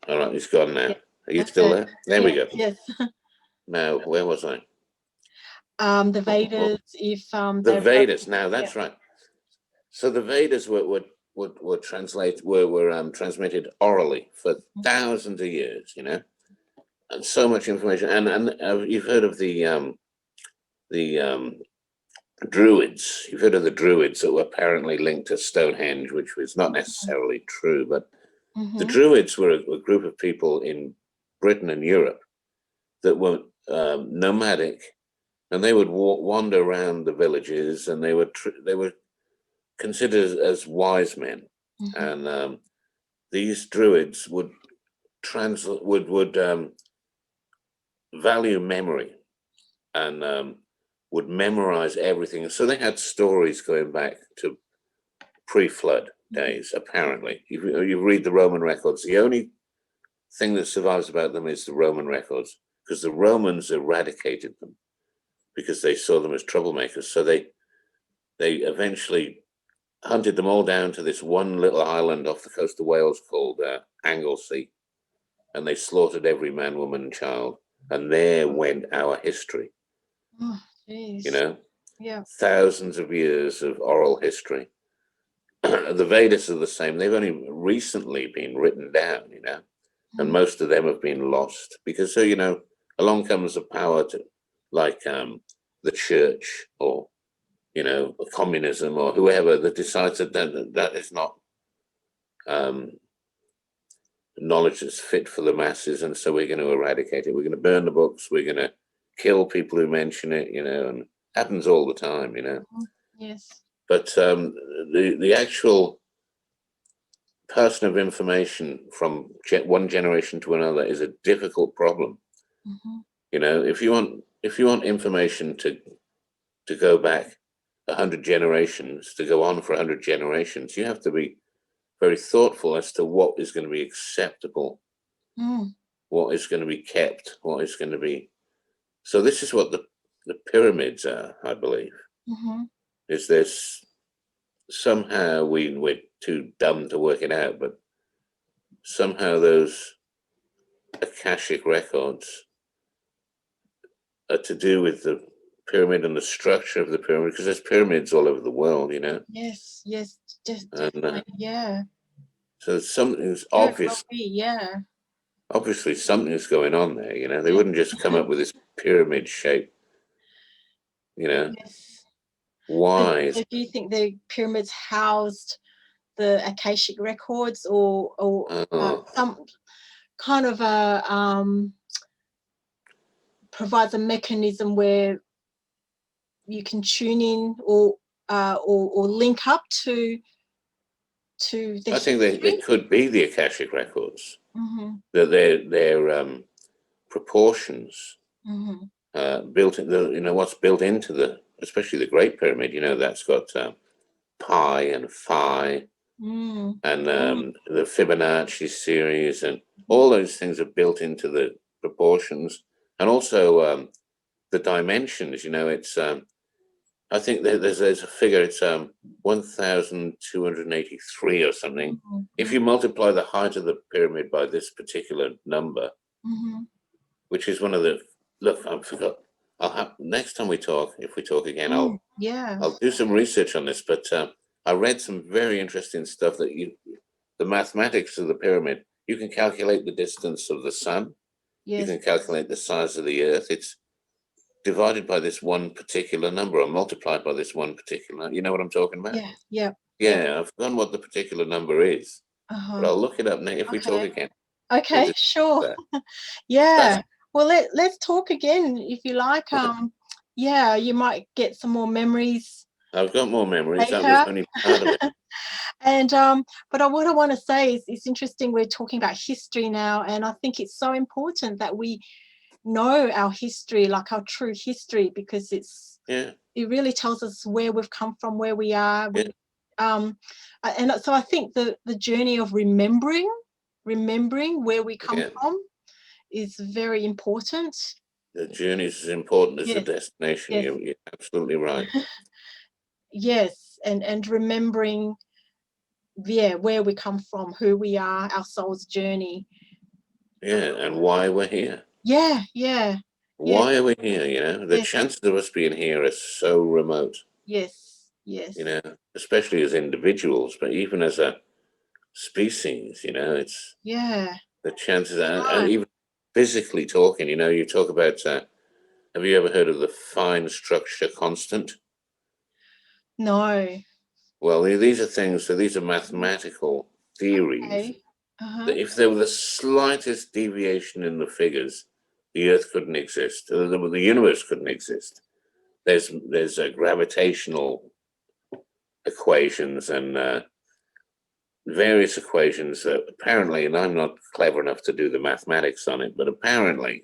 All right, he's gone now. Yeah. Are you still there? There we go. Yes. Now, where was I? The Vedas, if the Vedas. Now that's right. So the Vedas were transmitted orally for thousands of years, you know, and so much information. And you've heard of the Druids. You've heard of the Druids that were apparently linked to Stonehenge, which was not necessarily true, but the Druids were a group of people in Britain and Europe that were nomadic, and they would wander around the villages, and they were considered as wise men. And these Druids would value memory, and would memorize everything. So they had stories going back to pre-flood days. Apparently, you read the Roman records. The only thing that survives about them is the Roman records, because the Romans eradicated them because they saw them as troublemakers. So they eventually hunted them all down to this one little island off the coast of Wales called Anglesey, and they slaughtered every man, woman, and child. And there went our history. Oh, geez. You know, thousands of years of oral history. The Vedas are the same. They've only recently been written down, you know, and most of them have been lost because, so, you know, along comes a power to, like the church, or, you know, communism, or whoever that decides that that is not knowledge that's fit for the masses, and so we're going to eradicate it. We're going to burn the books. We're going to kill people who mention it, you know, and it happens all the time, you know. Yes. But the actual person of information from one generation to another is a difficult problem. You know, if you want information to go back 100 generations, to go on for 100 generations, you have to be very thoughtful as to what is going to be acceptable, what is going to be kept, what is going to be. So this is what the pyramids are, I believe. Is this somehow we're too dumb to work it out, but somehow those Akashic records are to do with the pyramid and the structure of the pyramid, because there's pyramids all over the world, you know. Yes, just And yeah. So something's obvious. Yeah. Obviously, something's going on there. You know, they wouldn't just come up with this pyramid shape. You know, Yes. why? So do you think the pyramids housed the Akashic records, or some kind of a provides a mechanism where you can tune in or link up to the I think they could be the Akashic records. That their proportions built in the, you know, what's built into the, especially the Great Pyramid, you know, that's got pi and phi, and the Fibonacci series, and all those things are built into the proportions, and also the dimensions. You know, it's I think there's a figure, it's 1,283 or something. Mm-hmm. If you multiply the height of the pyramid by this particular number, mm-hmm. which is one of the, look, I forgot. I'll have, next time we talk, if we talk again, I'll do some research on this, but I read some very interesting stuff that the mathematics of the pyramid, you can calculate the distance of the sun. Yes. You can calculate the size of the earth. It's divided by this one particular number or multiplied by this one particular, you know what I'm talking about? Yeah. I've forgotten what the particular number is, but I'll look it up now if we talk again. Okay, sure. Well, let's talk again if you like. You might get some more memories. I've got more memories. That was only part of it. And but what I want to say is, it's interesting. We're talking about history now, and I think it's so important that we know our history, like our true history, because it really tells us where we've come from, where we are. And so I think the journey of remembering where we come from is very important. The journey is as important as the destination. You're absolutely right. Yes, and remembering where we come from, who we are, our soul's journey. And why we're here. Why are we here? You know, the chances of us being here are so remote. Yes. You know, especially as individuals, but even as a species, you know, it's the chances are, even physically talking, you know, you talk about, have you ever heard of the fine structure constant? No. Well, these are things, so these are mathematical theories. That if there were the slightest deviation in the figures, the Earth couldn't exist, the universe couldn't exist. There's gravitational equations and various equations that apparently, and I'm not clever enough to do the mathematics on it, but apparently,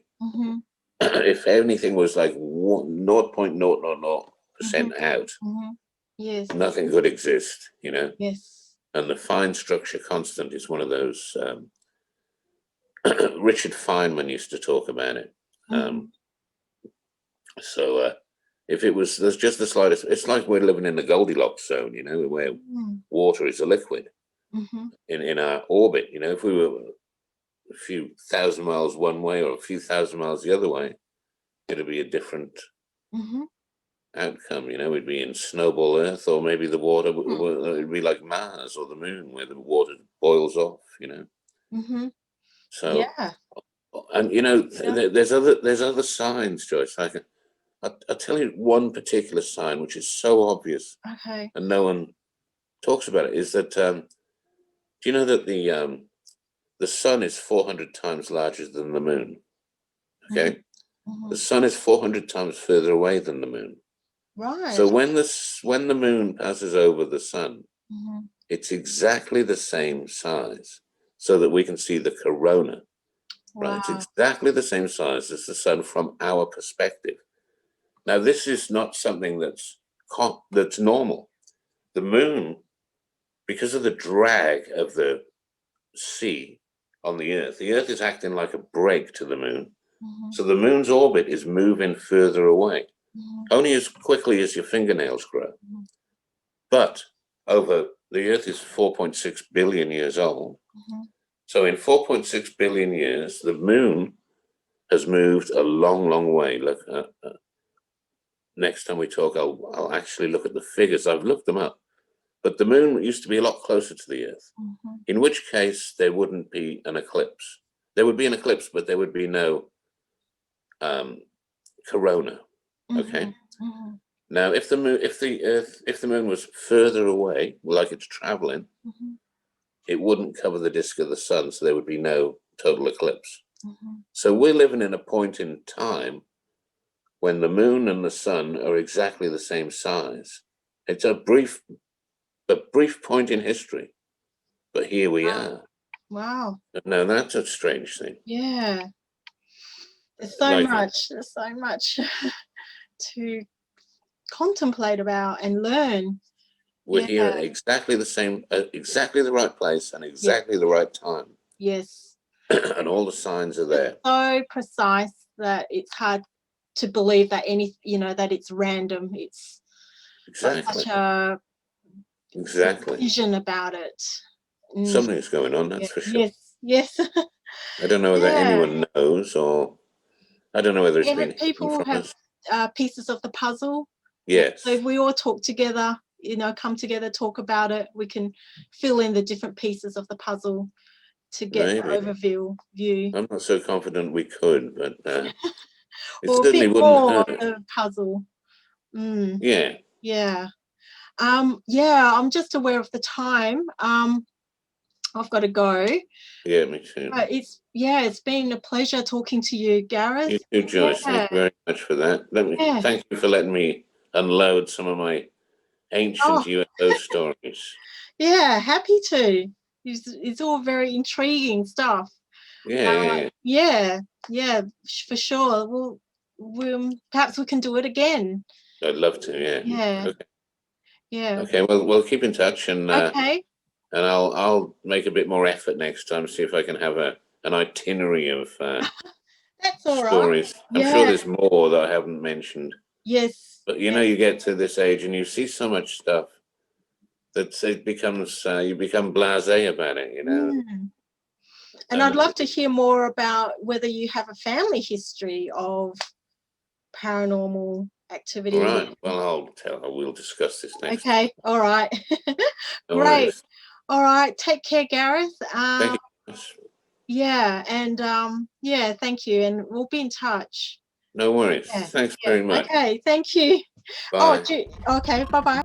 if anything was like 0.000% out, nothing could exist, you know? And the fine structure constant is one of those, Richard Feynman used to talk about it. So if it was, there's just the slightest, it's like we're living in the Goldilocks zone, you know, where water is a liquid in our orbit. You know, if we were a few thousand miles one way or a few thousand miles the other way, it'd be a different outcome. You know, we'd be in snowball Earth, or maybe the water it'd be like Mars or the moon, where the water boils off. You know, so and you know, there's other signs, Joyce. I'll tell you one particular sign which is so obvious, and no one talks about it. Is that do you know that the sun is 400 times larger than the moon? Okay, the sun is 400 times further away than the moon. Right. So when the moon passes over the sun, it's exactly the same size, so that we can see the corona. Wow. Right, it's exactly the same size as the sun from our perspective. Now, this is not something that's normal. The moon, because of the drag of the sea on the Earth is acting like a brake to the moon. So the moon's orbit is moving further away, only as quickly as your fingernails grow. But over the Earth is 4.6 billion years old. So in 4.6 billion years, the moon has moved a long, long way. Look, next time we talk, I'll actually look at the figures. I've looked them up. But the moon used to be a lot closer to the Earth, in which case there wouldn't be an eclipse. There would be an eclipse, but there would be no corona. Okay. Now, if the moon was further away, like it's traveling, it wouldn't cover the disk of the sun, so there would be no total eclipse. So we're living in a point in time when the moon and the sun are exactly the same size. It's a brief point in history, but here we are. Wow. Now that's a strange thing. Yeah. There's so much to contemplate about and learn. We're here at exactly the same, exactly the right place and exactly the right time. Yes. And all the signs are there. It's so precise that it's hard to believe that that it's random. It's Exactly. such a Exactly. vision about it. Something's going on, that's for sure. Yes. I don't know whether anyone knows, or I don't know whether it's been hidden people from have us. pieces of the puzzle. Yes. So if we all talk together, come together, talk about it, we can fill in the different pieces of the puzzle to get the overview view. I'm not so confident we could, but it or certainly a bit wouldn't more hurt. of the puzzle. Yeah. Yeah. I'm just aware of the time. I've got to go. Yeah, me too. But it's been a pleasure talking to you, Gareth. You too, Joyce. Thank you very much for that. Thank you for letting me unload some of my ancient UFO stories. Yeah, happy to. It's all very intriguing stuff. Yeah, for sure. We'll perhaps we can do it again. I'd love to. Yeah. Yeah. Okay. Yeah. Okay. Well, we'll keep in touch, and okay. And I'll make a bit more effort next time. See if I can have an itinerary of That's all stories. Right. I'm sure there's more that I haven't mentioned. Yes. But you get to this age and you see so much stuff that it becomes you become blasé about it. And I'd love to hear more about whether you have a family history of paranormal activity. All right. Well, we'll discuss this next. Okay. All right. No Great. worries. All right. Take care, Gareth. Thank you. Yeah. And thank you. And we'll be in touch. No worries. Yeah. Thanks very much. Okay. Thank you. Bye. Okay. Bye-bye.